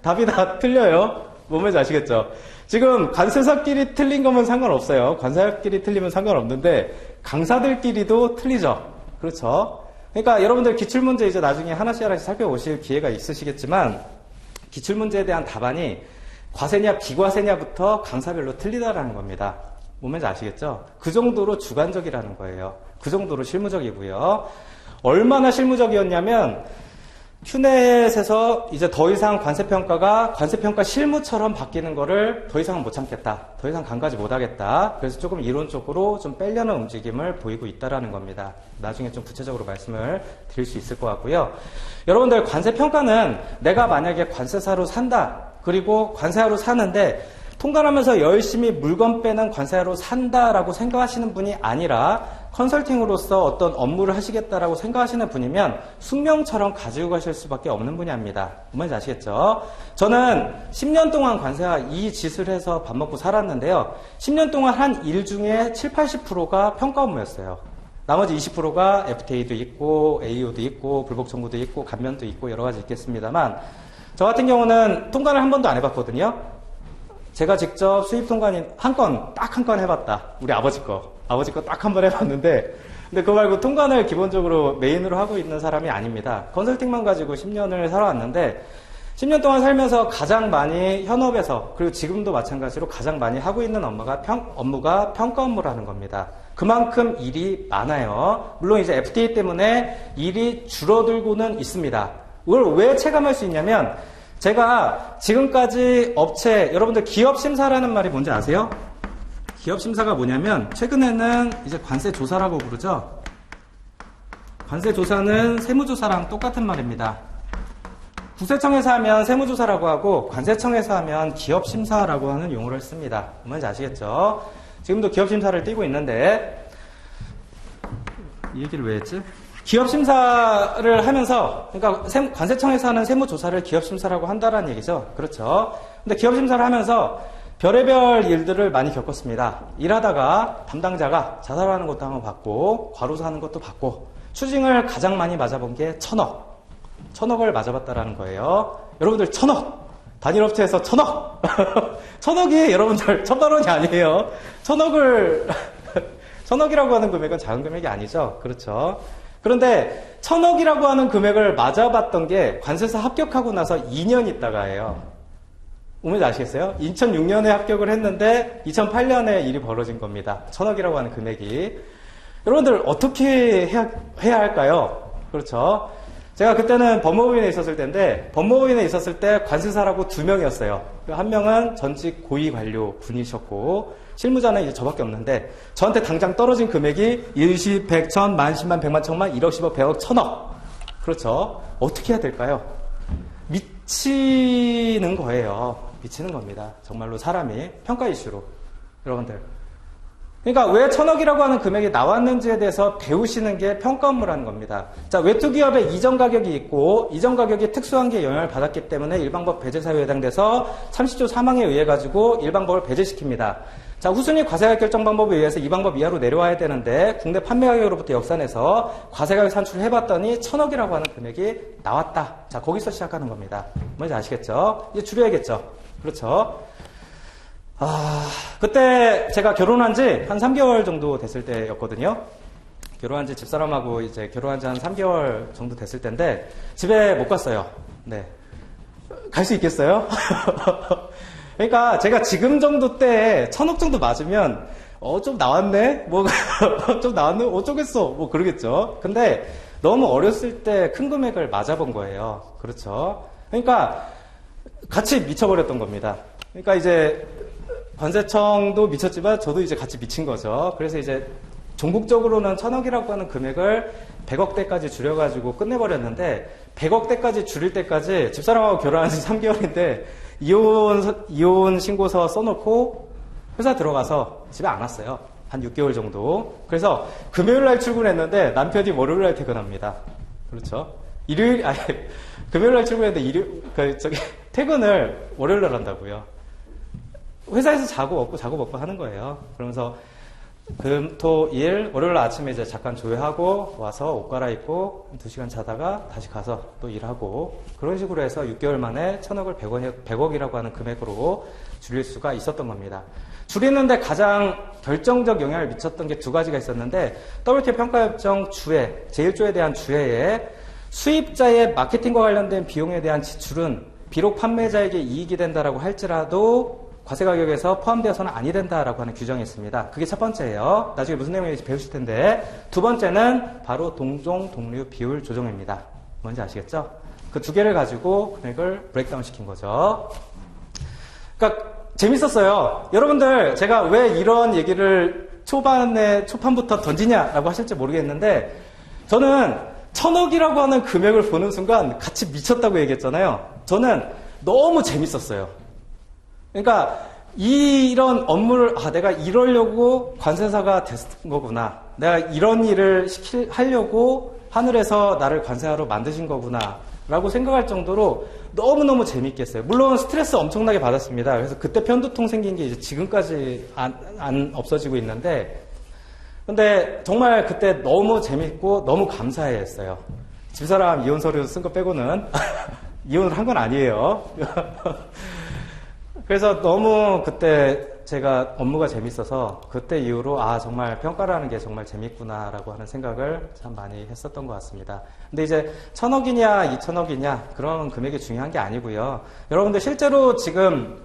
답이 다 틀려요. 뭔지 아시겠죠? 지금 관세사끼리 틀린 거면 상관없어요. 관세사끼리 틀리면 상관없는데 강사들끼리도 틀리죠. 그렇죠? 그러니까 여러분들 기출문제 이제 나중에 하나씩 살펴보실 기회가 있으시겠지만 기출문제에 대한 답안이 과세냐 비과세냐부터 강사별로 틀리다라는 겁니다. 뭔지 아시겠죠? 그 정도로 주관적이라는 거예요. 그 정도로 실무적이고요. 얼마나 실무적이었냐면 큐넷에서 이제 더 이상 관세평가가 관세평가 실무처럼 바뀌는 거를 더 이상은 못 참겠다. 더 이상 간과하지 못하겠다. 그래서 조금 이론적으로 좀 빼려는 움직임을 보이고 있다라는 겁니다. 나중에 좀 구체적으로 말씀을 드릴 수 있을 것 같고요. 여러분들 관세평가는 내가 만약에 관세사로 산다. 그리고 관세하러 사는데 통관하면서 열심히 물건 빼는 관세하러 산다라고 생각하시는 분이 아니라 컨설팅으로서 어떤 업무를 하시겠다라고 생각하시는 분이면 숙명처럼 가지고 가실 수밖에 없는 분야입니다. 뭔지 아시겠죠? 저는 10년 동안 관세와 이 짓을 해서 밥 먹고 살았는데요. 10년 동안 한 일 중에 7, 80%가 평가 업무였어요. 나머지 20%가 FTA도 있고 AO도 있고 불복 청구도 있고 감면도 있고 여러 가지 있겠습니다만 저 같은 경우는 통관을 한 번도 안 해봤거든요. 제가 직접 수입 통관인 딱 한 건 해봤다. 우리 아버지 거 딱 한 번 해봤는데 근데 그거 말고 통관을 기본적으로 메인으로 하고 있는 사람이 아닙니다. 컨설팅만 가지고 10년을 살아왔는데 10년 동안 살면서 가장 많이 현업에서 그리고 지금도 마찬가지로 가장 많이 하고 있는 업무가 평가 업무라는 겁니다. 그만큼 일이 많아요. 물론 이제 FTA 때문에 일이 줄어들고는 있습니다. 이걸 왜 체감할 수 있냐면 제가 지금까지 업체 여러분들 기업심사라는 말이 뭔지 아세요? 기업심사가 뭐냐면 최근에는 이제 관세조사라고 부르죠. 관세조사는 세무조사랑 똑같은 말입니다. 국세청에서 하면 세무조사라고 하고 관세청에서 하면 기업심사라고 하는 용어를 씁니다. 뭔지 아시겠죠? 지금도 기업심사를 띄고 있는데 이 얘기를 왜 했지? 기업심사를 하면서 그러니까 관세청에서 하는 세무조사를 기업심사라고 한다라는 얘기죠. 그렇죠. 근데 기업심사를 하면서 별의별 일들을 많이 겪었습니다. 일하다가 담당자가 자살하는 것도 한번 봤고 과로사하는 것도 봤고 추징을 가장 많이 맞아본 게 1,000억. 1,000억을 맞아봤다라는 거예요. 여러분들 1,000억! 단일업체에서 1,000억! 1,000억이 여러분들 1,000만 원이 아니에요. 1,000억이라고 하는 금액은 작은 금액이 아니죠. 그렇죠. 그런데 1,000억이라고 하는 금액을 맞아봤던 게 관세사 합격하고 나서 2년 있다가예요. 뭔지 아시겠어요? 2006년에 합격을 했는데 2008년에 일이 벌어진 겁니다. 1,000억이라고 하는 금액이. 여러분들 어떻게 해야 할까요? 그렇죠. 제가 그때는 법무부인에 있었을 때인데 법무부인에 있었을 때 관세사라고 2명이었어요. 한 명은 전직 고위 관료 분이셨고 실무자는 이제 저밖에 없는데 저한테 당장 떨어진 금액이 20, 100, 1000, 10,000, 100만, 100만, 1000만, 1억, 10억, 100억, 1000억. 그렇죠. 어떻게 해야 될까요? 미치는 거예요. 미치는 겁니다. 정말로 사람이 평가 이슈로. 여러분들. 그러니까 왜 1,000억이라고 하는 금액이 나왔는지에 대해서 배우시는 게 평가 업무라는 겁니다. 자, 외투기업의 이전 가격이 있고 이전 가격이 특수한 게 영향을 받았기 때문에 일방법 배제 사유에 해당돼서 30조 3항에 의해 가지고 일방법을 배제시킵니다. 자, 후순위 과세가격 결정 방법에 의해서 이 방법 이하로 내려와야 되는데 국내 판매 가격으로부터 역산해서 과세가격 산출을 해봤더니 1,000억이라고 하는 금액이 나왔다. 자, 거기서 시작하는 겁니다. 뭔지 아시겠죠? 이제 줄여야겠죠? 그렇죠? 그때 제가 결혼한 지 한 3개월 정도 됐을 때였거든요. 결혼한 지 집사람하고 이제 결혼한 지 한 3개월 정도 됐을 때인데 집에 못 갔어요. 네. 갈 수 있겠어요? 그러니까 제가 지금 정도 때 1,000억 정도 맞으면 좀 나왔네? 좀 나왔네? 어쩌겠어? 뭐 그러겠죠. 근데 너무 어렸을 때 큰 금액을 맞아본 거예요. 그렇죠. 그러니까 같이 미쳐버렸던 겁니다. 그러니까 이제 관세청도 미쳤지만 저도 이제 같이 미친 거죠. 그래서 이제 종국적으로는 1,000억이라고 하는 금액을 100억대까지 줄여가지고 끝내버렸는데 100억대까지 줄일 때까지 집사람하고 결혼한 지 3개월인데 이혼 신고서 써놓고 회사 들어가서 집에 안 왔어요. 한 6개월 정도. 그래서 금요일 날 출근했는데 남편이 월요일 날 퇴근합니다. 그렇죠. 금요일 날 출근했는데 퇴근을 월요일 날 한다고요. 회사에서 자고 먹고 하는 거예요. 그러면서 금, 토, 일, 월요일 아침에 이제 잠깐 조회하고 와서 옷 갈아입고 2시간 자다가 다시 가서 또 일하고 그런 식으로 해서 6개월 만에 1,000억을 100억이라고 하는 금액으로 줄일 수가 있었던 겁니다. 줄이는데 가장 결정적 영향을 미쳤던 게 두 가지가 있었는데 WTO 평가협정 주회, 제1조에 대한 주회에 수입자의 마케팅과 관련된 비용에 대한 지출은 비록 판매자에게 이익이 된다라고 할지라도 과세 가격에서 포함되어서는 아니 된다라고 하는 규정이 있습니다. 그게 첫 번째예요. 나중에 무슨 내용인지 배우실 텐데 두 번째는 바로 동종 동류 비율 조정입니다. 뭔지 아시겠죠? 그 두 개를 가지고 금액을 브레이크다운 시킨 거죠. 그러니까 재밌었어요. 여러분들 제가 왜 이런 얘기를 초판부터 던지냐라고 하실지 모르겠는데 저는 1,000억이라고 하는 금액을 보는 순간 같이 미쳤다고 얘기했잖아요. 저는 너무 재밌었어요. 그러니까 이런 업무를 내가 이러려고 관세사가 된 거구나. 내가 이런 일을 하려고 하늘에서 나를 관세사로 만드신 거구나 라고 생각할 정도로 너무너무 재밌게 했어요. 물론 스트레스 엄청나게 받았습니다. 그래서 그때 편두통 생긴 게 이제 지금까지 안 없어지고 있는데 근데 정말 그때 너무 재밌고 너무 감사해 했어요. 집사람 이혼 서류 쓴 거 빼고는 이혼을 한 건 아니에요. 그래서 너무 그때 제가 업무가 재밌어서 그때 이후로 정말 평가라는 게 정말 재밌구나라고 하는 생각을 참 많이 했었던 것 같습니다. 근데 이제 1,000억이냐 2,000억이냐 그런 금액이 중요한 게 아니고요. 여러분들 실제로 지금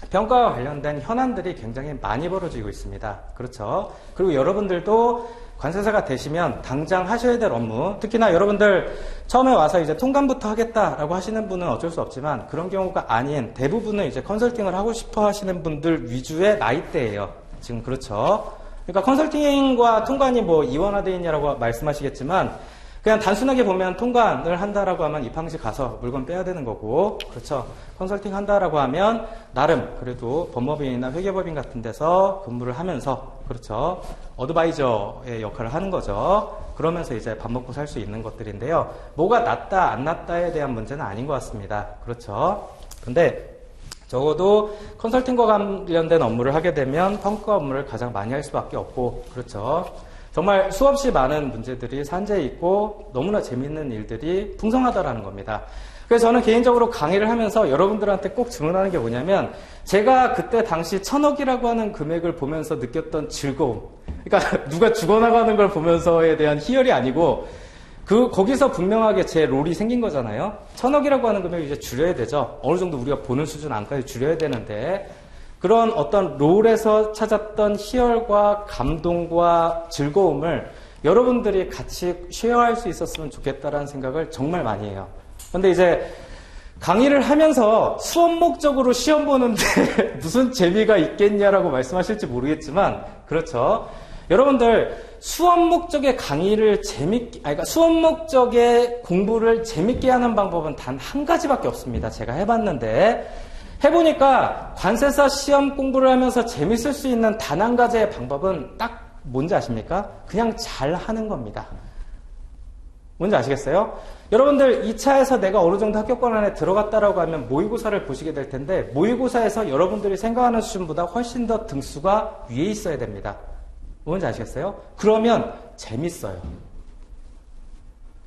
평가와 관련된 현안들이 굉장히 많이 벌어지고 있습니다. 그렇죠? 그리고 여러분들도 관세사가 되시면 당장 하셔야 될 업무, 특히나 여러분들 처음에 와서 이제 통관부터 하겠다라고 하시는 분은 어쩔 수 없지만 그런 경우가 아닌 대부분은 이제 컨설팅을 하고 싶어 하시는 분들 위주의 나이대예요. 지금 그렇죠? 그러니까 컨설팅과 통관이 뭐 이원화되어 있냐라고 말씀하시겠지만 그냥 단순하게 보면 통관을 한다라고 하면 입항시 가서 물건 빼야 되는 거고, 그렇죠. 컨설팅 한다라고 하면 나름 그래도 법무법인이나 회계법인 같은 데서 근무를 하면서, 그렇죠. 어드바이저의 역할을 하는 거죠. 그러면서 이제 밥 먹고 살 수 있는 것들인데요. 뭐가 낫다 안 낫다에 대한 문제는 아닌 것 같습니다. 그렇죠. 근데 적어도 컨설팅과 관련된 업무를 하게 되면 평가 업무를 가장 많이 할 수밖에 없고, 그렇죠. 정말 수없이 많은 문제들이 산재해 있고 너무나 재밌는 일들이 풍성하다라는 겁니다. 그래서 저는 개인적으로 강의를 하면서 여러분들한테 꼭 질문하는 게 뭐냐면 제가 그때 당시 1,000억이라고 하는 금액을 보면서 느꼈던 즐거움, 그러니까 누가 죽어나가는 걸 보면서에 대한 희열이 아니고 거기서 분명하게 제 롤이 생긴 거잖아요. 1,000억이라고 하는 금액을 이제 줄여야 되죠. 어느 정도 우리가 보는 수준 안까지 줄여야 되는데 그런 어떤 롤에서 찾았던 희열과 감동과 즐거움을 여러분들이 같이 쉐어할 수 있었으면 좋겠다라는 생각을 정말 많이 해요. 근데 이제 강의를 하면서 수업 목적으로 시험 보는데 무슨 재미가 있겠냐라고 말씀하실지 모르겠지만, 그렇죠. 여러분들 수업 목적의 강의를 그러니까 수업 목적의 공부를 재밌게 하는 방법은 단 한 가지밖에 없습니다. 제가 해봤는데 해보니까 관세사 시험 공부를 하면서 재밌을 수 있는 단 한 가지의 방법은 딱 뭔지 아십니까? 그냥 잘 하는 겁니다. 뭔지 아시겠어요? 여러분들 2차에서 내가 어느 정도 합격권 안에 들어갔다라고 하면 모의고사를 보시게 될 텐데 모의고사에서 여러분들이 생각하는 수준보다 훨씬 더 등수가 위에 있어야 됩니다. 뭔지 아시겠어요? 그러면 재밌어요.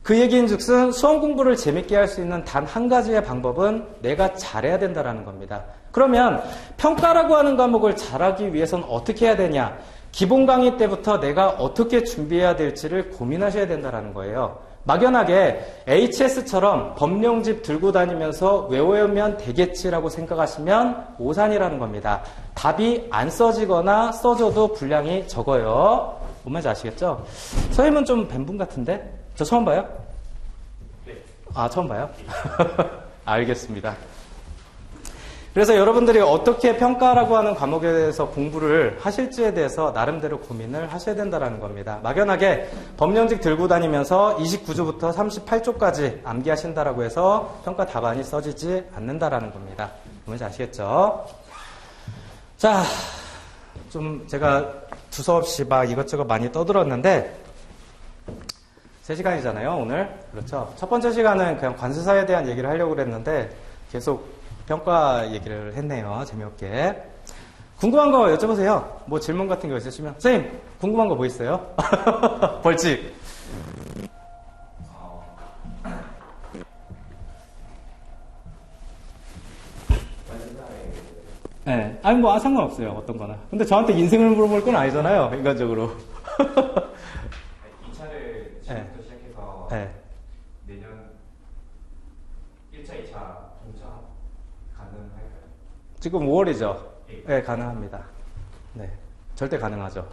그 얘기인즉슨 수험 공부를 재밌게 할 수 있는 단 한 가지의 방법은 내가 잘해야 된다는 겁니다. 그러면 평가라고 하는 과목을 잘하기 위해서는 어떻게 해야 되냐? 기본 강의 때부터 내가 어떻게 준비해야 될지를 고민하셔야 된다는 거예요. 막연하게 HS처럼 법령집 들고 다니면서 외우면 되겠지라고 생각하시면 오산이라는 겁니다. 답이 안 써지거나 써져도 분량이 적어요. 뭔 말인지 아시겠죠? 선생님은 좀 뵌 분 같은데? 저 처음 봐요? 네. 처음 봐요? 알겠습니다. 그래서 여러분들이 어떻게 평가라고 하는 과목에 대해서 공부를 하실지에 대해서 나름대로 고민을 하셔야 된다는 겁니다. 막연하게 법령직 들고 다니면서 29조부터 38조까지 암기하신다라고 해서 평가 답안이 써지지 않는다라는 겁니다. 뭔지 아시겠죠? 자, 좀 제가 두서없이 막 이것저것 많이 떠들었는데 3시간이잖아요, 오늘. 그렇죠? 첫 번째 시간은 그냥 관세사에 대한 얘기를 하려고 그랬는데 계속 평가 얘기를 했네요. 재미없게. 궁금한 거 여쭤보세요. 뭐 질문 같은 거 있으시면. 선생님, 궁금한 거 뭐 있어요? 벌칙. 네. 아니, 뭐, 상관없어요. 어떤 거나. 근데 저한테 인생을 물어볼 건 아니잖아요. 인간적으로. 2차를 지금부터 시작해서 네. 내년 1차, 2차 동차 가능할까요? 지금 5월이죠? 예. 네, 가능합니다. 네. 절대 가능하죠.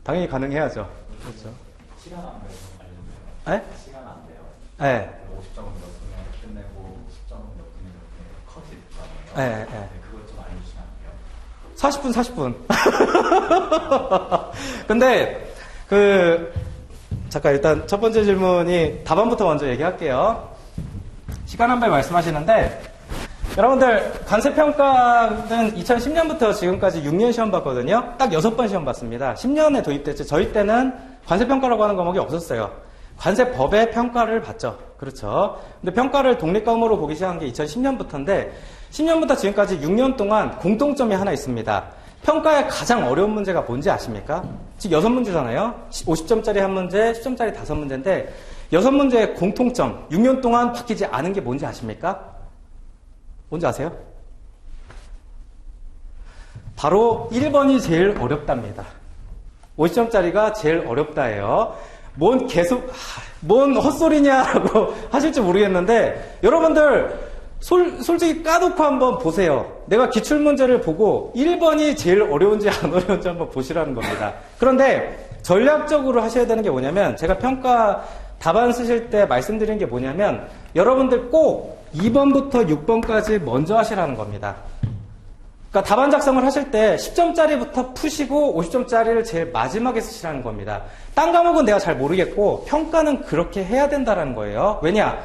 당연히 가능해야죠. 그렇죠. 시간 안 돼요. 알려주세요. 네? 시간 안 돼요. 네. 50점 몇 분에 끝내고 10점 몇 분에 이렇게 컷이 있잖아요. 네, 네. 그것 좀 알려주시면 안 돼요? 40분. 근데, 잠깐 일단 첫 번째 질문이 답안부터 먼저 얘기할게요. 시간 한 배 말씀하시는데, 여러분들, 관세평가는 2010년부터 지금까지 6년 시험 봤거든요. 딱 6번 시험 봤습니다. 10년에 도입됐죠. 저희 때는 관세평가라고 하는 과목이 없었어요. 관세법의 평가를 봤죠. 그렇죠. 근데 평가를 독립과목으로 보기 시작한 게 2010년부터인데, 10년부터 지금까지 6년 동안 공통점이 하나 있습니다. 평가의 가장 어려운 문제가 뭔지 아십니까? 지금 6문제잖아요. 50점짜리 한 문제, 10점짜리 5문제인데, 6문제의 공통점, 6년 동안 바뀌지 않은 게 뭔지 아십니까? 뭔지 아세요? 바로 1번이 제일 어렵답니다. 50점짜리가 제일 어렵다예요. 뭔 헛소리냐라고 하실지 모르겠는데, 여러분들, 솔직히 까놓고 한번 보세요. 내가 기출문제를 보고 1번이 제일 어려운지 안 어려운지 한번 보시라는 겁니다. 그런데 전략적으로 하셔야 되는 게 뭐냐면, 제가 평가 답안 쓰실 때 말씀드린 게 뭐냐면, 여러분들 꼭 2번부터 6번까지 먼저 하시라는 겁니다. 그러니까 답안 작성을 하실 때 10점짜리부터 푸시고 50점짜리를 제일 마지막에 쓰시라는 겁니다. 딴 과목은 내가 잘 모르겠고 평가는 그렇게 해야 된다는 거예요. 왜냐?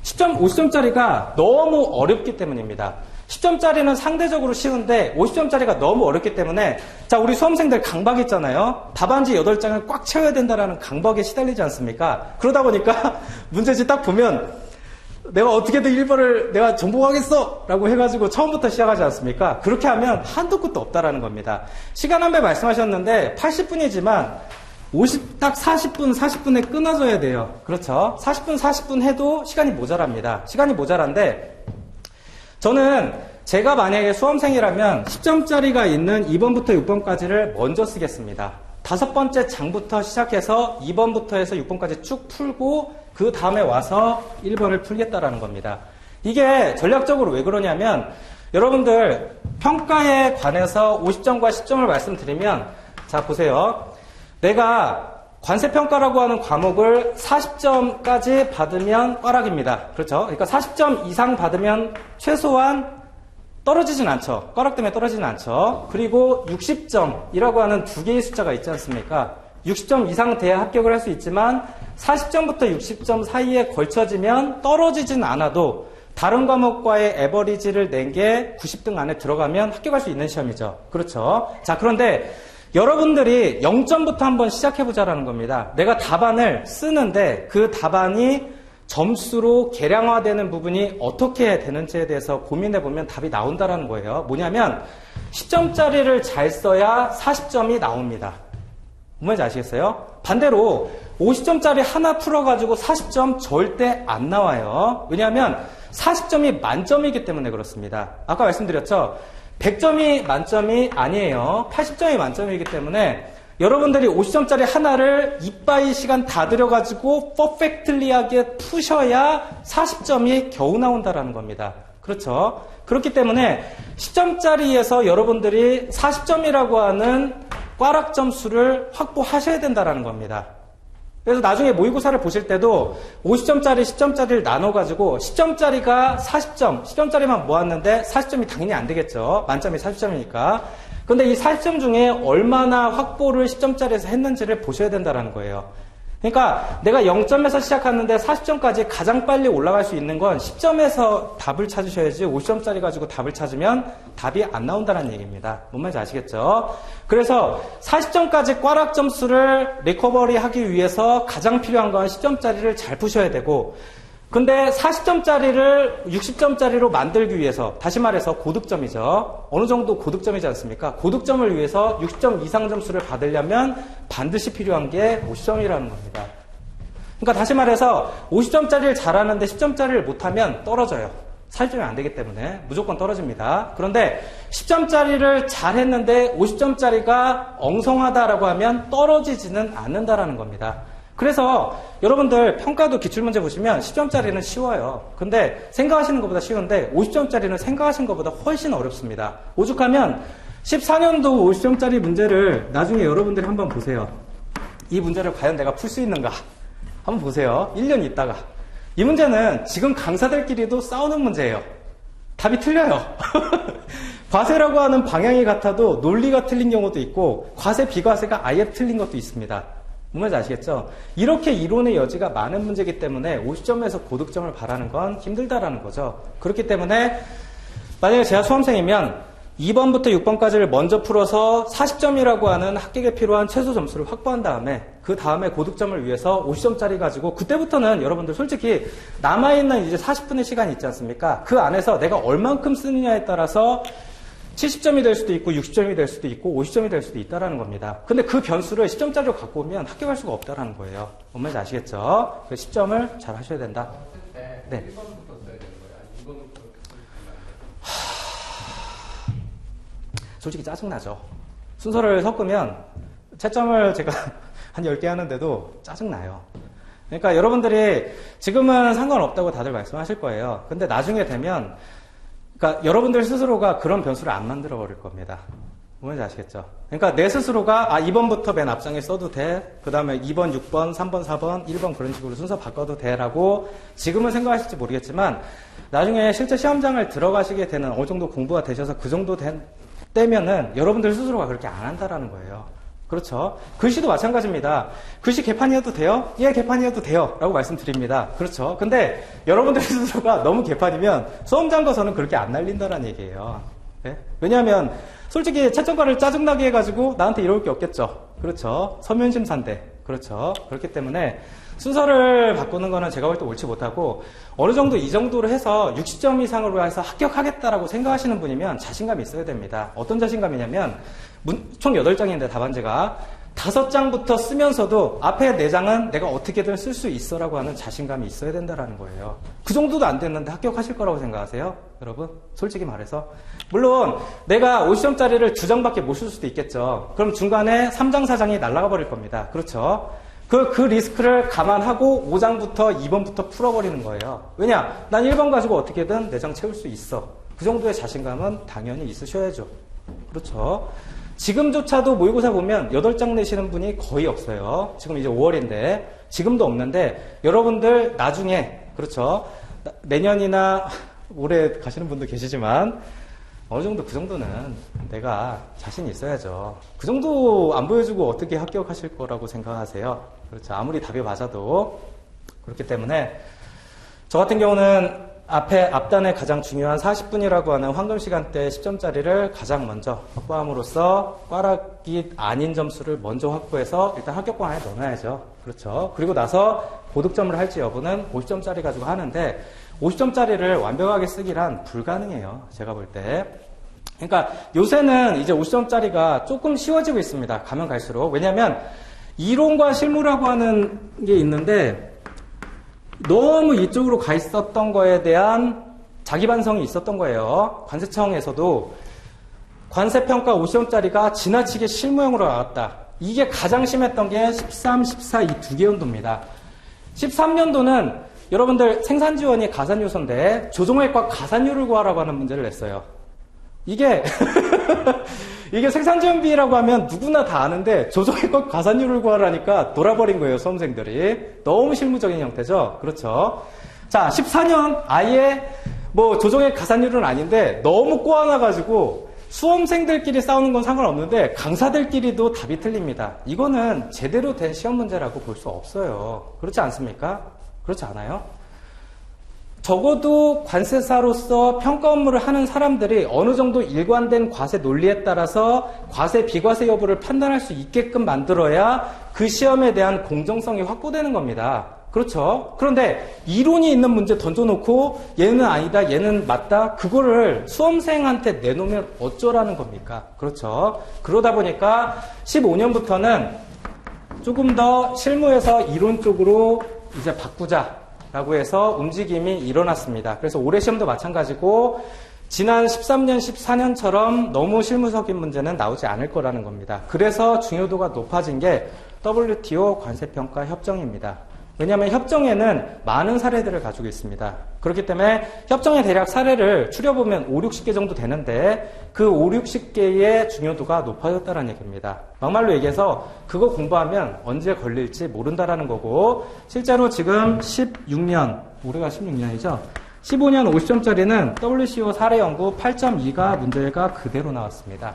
10점, 50점짜리가 너무 어렵기 때문입니다. 10점짜리는 상대적으로 쉬운데 50점짜리가 너무 어렵기 때문에, 자, 우리 수험생들 강박 있잖아요. 답안지 8장을 꽉 채워야 된다라는 강박에 시달리지 않습니까? 그러다 보니까 문제지 딱 보면 내가 어떻게든 1번을 내가 정복하겠어! 라고 해가지고 처음부터 시작하지 않습니까? 그렇게 하면 한도 끝도 없다라는 겁니다. 시간 한 배 말씀하셨는데 80분이지만 딱 40분에 끊어져야 돼요. 그렇죠? 40분 해도 시간이 모자랍니다. 시간이 모자란데, 저는 제가 만약에 수험생이라면 10점짜리가 있는 2번부터 6번까지를 먼저 쓰겠습니다. 5번째 장부터 시작해서 2번부터 해서 6번까지 쭉 풀고 그 다음에 와서 1번을 풀겠다라는 겁니다. 이게 전략적으로 왜 그러냐면, 여러분들 평가에 관해서 50점과 10점을 말씀드리면, 자 보세요. 내가 관세평가라고 하는 과목을 40점까지 받으면 꽈락입니다. 그렇죠? 그러니까 40점 이상 받으면 최소한 떨어지진 않죠. 꽈락 때문에 떨어지진 않죠. 그리고 60점이라고 하는 두 개의 숫자가 있지 않습니까? 60점 이상 돼야 합격을 할 수 있지만 40점부터 60점 사이에 걸쳐지면 떨어지진 않아도 다른 과목과의 에버리지를 낸 게 90등 안에 들어가면 합격할 수 있는 시험이죠. 그렇죠? 자, 그런데 여러분들이 0점부터 한번 시작해보자라는 겁니다. 내가 답안을 쓰는데 그 답안이 점수로 계량화되는 부분이 어떻게 되는지에 대해서 고민해보면 답이 나온다라는 거예요. 뭐냐면 10점짜리를 잘 써야 40점이 나옵니다. 뭔지 아시겠어요? 반대로 50점짜리 하나 풀어가지고 40점 절대 안 나와요. 왜냐하면 40점이 만점이기 때문에 그렇습니다. 아까 말씀드렸죠? 100점이 만점이 아니에요. 80점이 만점이기 때문에 여러분들이 50점짜리 하나를 이빠이 시간 다 들여가지고 퍼펙틀리하게 푸셔야 40점이 겨우 나온다라는 겁니다. 그렇죠? 그렇기 때문에 10점짜리에서 여러분들이 40점이라고 하는 꽈락 점수를 확보하셔야 된다라는 겁니다. 그래서 나중에 모의고사를 보실 때도 50점짜리, 10점짜리를 나눠가지고 10점짜리가 40점, 10점짜리만 모았는데 40점이 당연히 안 되겠죠. 만점이 40점이니까. 근데 이 40점 중에 얼마나 확보를 10점짜리에서 했는지를 보셔야 된다는 거예요. 그러니까 내가 0점에서 시작하는데 40점까지 가장 빨리 올라갈 수 있는 건 10점에서 답을 찾으셔야지 50점짜리 가지고 답을 찾으면 답이 안 나온다는 얘기입니다. 뭔 말인지 아시겠죠? 그래서 40점까지 꽈락 점수를 리커버리 하기 위해서 가장 필요한 건 10점짜리를 잘 푸셔야 되고, 근데 40점짜리를 60점짜리로 만들기 위해서, 다시 말해서 고득점이죠. 어느 정도 고득점이지 않습니까? 고득점을 위해서 60점 이상 점수를 받으려면 반드시 필요한 게 50점이라는 겁니다. 그러니까 다시 말해서 50점짜리를 잘하는데 10점짜리를 못하면 떨어져요. 40점이 안 되기 때문에 무조건 떨어집니다. 그런데 10점짜리를 잘했는데 50점짜리가 엉성하다라고 하면 떨어지지는 않는다라는 겁니다. 그래서 여러분들 평가도 기출문제 보시면 10점짜리는 쉬워요. 근데 생각하시는 것보다 쉬운데 50점짜리는 생각하시는 것보다 훨씬 어렵습니다. 오죽하면 14년도 50점짜리 문제를 나중에 여러분들이 한번 보세요. 이 문제를 과연 내가 풀 수 있는가? 한번 보세요. 1년 있다가. 이 문제는 지금 강사들끼리도 싸우는 문제예요. 답이 틀려요. 과세라고 하는 방향이 같아도 논리가 틀린 경우도 있고 과세 비과세가 아예 틀린 것도 있습니다. 뭔지 아시겠죠? 이렇게 이론의 여지가 많은 문제이기 때문에 50점에서 고득점을 바라는 건 힘들다라는 거죠. 그렇기 때문에 만약에 제가 수험생이면 2번부터 6번까지를 먼저 풀어서 40점이라고 하는 합격에 필요한 최소 점수를 확보한 다음에 그 다음에 고득점을 위해서 50점짜리 가지고 그때부터는 여러분들 솔직히 남아있는 이제 40분의 시간이 있지 않습니까? 그 안에서 내가 얼만큼 쓰느냐에 따라서 70점이 될 수도 있고 60점이 될 수도 있고 50점이 될 수도 있다는 겁니다. 근데 그 변수를 10점짜리로 갖고 오면 합격할 수가 없다는 거예요. 뭔 말인지 아시겠죠? 그 10점을 잘 하셔야 된다. 네. 1번부터 써야 되는 거예요? 아니 2번부터 이렇게 쓰면 안 돼요? 솔직히 짜증나죠. 순서를 섞으면 채점을 제가 한 10개 하는데도 짜증나요. 그러니까 여러분들이 지금은 상관없다고 다들 말씀하실 거예요. 근데 나중에 되면 그러니까 여러분들 스스로가 그런 변수를 안 만들어 버릴 겁니다. 뭔지 아시겠죠? 그러니까 내 스스로가 2번부터 맨 앞장에 써도 돼. 그 다음에 2번, 6번, 3번, 4번, 1번 그런 식으로 순서 바꿔도 돼라고 지금은 생각하실지 모르겠지만 나중에 실제 시험장을 들어가시게 되는 어느 정도 공부가 되셔서 그 정도 때면은 여러분들 스스로가 그렇게 안 한다라는 거예요. 그렇죠? 글씨도 마찬가지입니다. 글씨 개판이어도 돼요? 예, 개판이어도 돼요. 라고 말씀드립니다. 그렇죠? 근데 여러분들 스스로가 너무 개판이면 수험장 가서는 그렇게 안 날린다는 얘기예요. 네? 왜냐하면 솔직히 채점과를 짜증나게 해가지고 나한테 이럴 게 없겠죠. 그렇죠? 서면심사인데. 그렇죠? 그렇기 때문에 순서를 바꾸는 거는 제가 볼 때 옳지 못하고 어느 정도 이 정도로 해서 60점 이상으로 해서 합격하겠다라고 생각하시는 분이면 자신감이 있어야 됩니다. 어떤 자신감이냐면 총 8장인데 답안지가 5장부터 쓰면서도 앞에 4장은 내가 어떻게든 쓸 수 있어라고 하는 자신감이 있어야 된다는 거예요. 그 정도도 안 됐는데 합격하실 거라고 생각하세요? 여러분? 솔직히 말해서. 물론 내가 50점짜리를 2장밖에 못 쓸 수도 있겠죠. 그럼 중간에 3장, 4장이 날아가 버릴 겁니다. 그렇죠? 그 리스크를 감안하고 5장부터 2번부터 풀어버리는 거예요. 왜냐? 난 1번 가지고 어떻게든 4장 채울 수 있어. 그 정도의 자신감은 당연히 있으셔야죠. 그렇죠? 지금조차도 모의고사 보면 8장 내시는 분이 거의 없어요. 지금 이제 5월인데 지금도 없는데 여러분들 나중에 그렇죠? 내년이나 올해 가시는 분도 계시지만 어느 정도 그 정도는 내가 자신이 있어야죠. 그 정도 안 보여주고 어떻게 합격하실 거라고 생각하세요? 그렇죠. 아무리 답이 맞아도. 그렇기 때문에 저 같은 경우는 앞단에 가장 중요한 40분이라고 하는 황금 시간대 10점짜리를 가장 먼저 확보함으로써 꽈락이 아닌 점수를 먼저 확보해서 일단 합격권 안에 넣어놔야죠. 그렇죠. 그리고 나서 고득점을 할지 여부는 50점짜리 가지고 하는데 50점짜리를 완벽하게 쓰기란 불가능해요. 제가 볼 때. 그러니까 요새는 이제 50점짜리가 조금 쉬워지고 있습니다. 가면 갈수록. 왜냐하면 이론과 실무라고 하는 게 있는데 너무 이쪽으로 가 있었던 거에 대한 자기 반성이 있었던 거예요. 관세청에서도 관세평가 50점짜리가 지나치게 실무형으로 나왔다. 이게 가장 심했던 게 13, 14 이 2개 연도입니다. 13년도는 여러분들 생산지원이 가산요소인데 조정액과 가산율을 구하라고 하는 문제를 냈어요. 이게 이게 생산지원비라고 하면 누구나 다 아는데 조정액과 가산율을 구하라니까 돌아버린 거예요, 수험생들이. 너무 실무적인 형태죠. 그렇죠. 자, 14년 아예 뭐 조정액 가산율은 아닌데 너무 꼬아놔가지고 수험생들끼리 싸우는 건 상관없는데 강사들끼리도 답이 틀립니다. 이거는 제대로 된 시험 문제라고 볼 수 없어요. 그렇지 않습니까? 그렇지 않아요? 적어도 관세사로서 평가 업무를 하는 사람들이 어느 정도 일관된 과세 논리에 따라서 과세 비과세 여부를 판단할 수 있게끔 만들어야 그 시험에 대한 공정성이 확보되는 겁니다. 그렇죠? 그런데 이론이 있는 문제 던져놓고 얘는 아니다, 얘는 맞다, 그거를 수험생한테 내놓으면 어쩌라는 겁니까? 그렇죠? 그러다 보니까 15년부터는 조금 더 실무에서 이론 쪽으로 이제 바꾸자라고 해서 움직임이 일어났습니다. 그래서 올해 시험도 마찬가지고 지난 13년, 14년처럼 너무 실무적인 문제는 나오지 않을 거라는 겁니다. 그래서 중요도가 높아진 게 WTO 관세평가 협정입니다. 왜냐하면 협정에는 많은 사례들을 가지고 있습니다. 그렇기 때문에 협정의 대략 사례를 추려보면 5, 60개 정도 되는데 그 5, 60개의 중요도가 높아졌다는 얘기입니다. 막말로 얘기해서 그거 공부하면 언제 걸릴지 모른다라는 거고 실제로 지금 16년, 올해가 16년이죠. 15년 50점짜리는 WCO 사례 연구 8.2가 문제가 그대로 나왔습니다.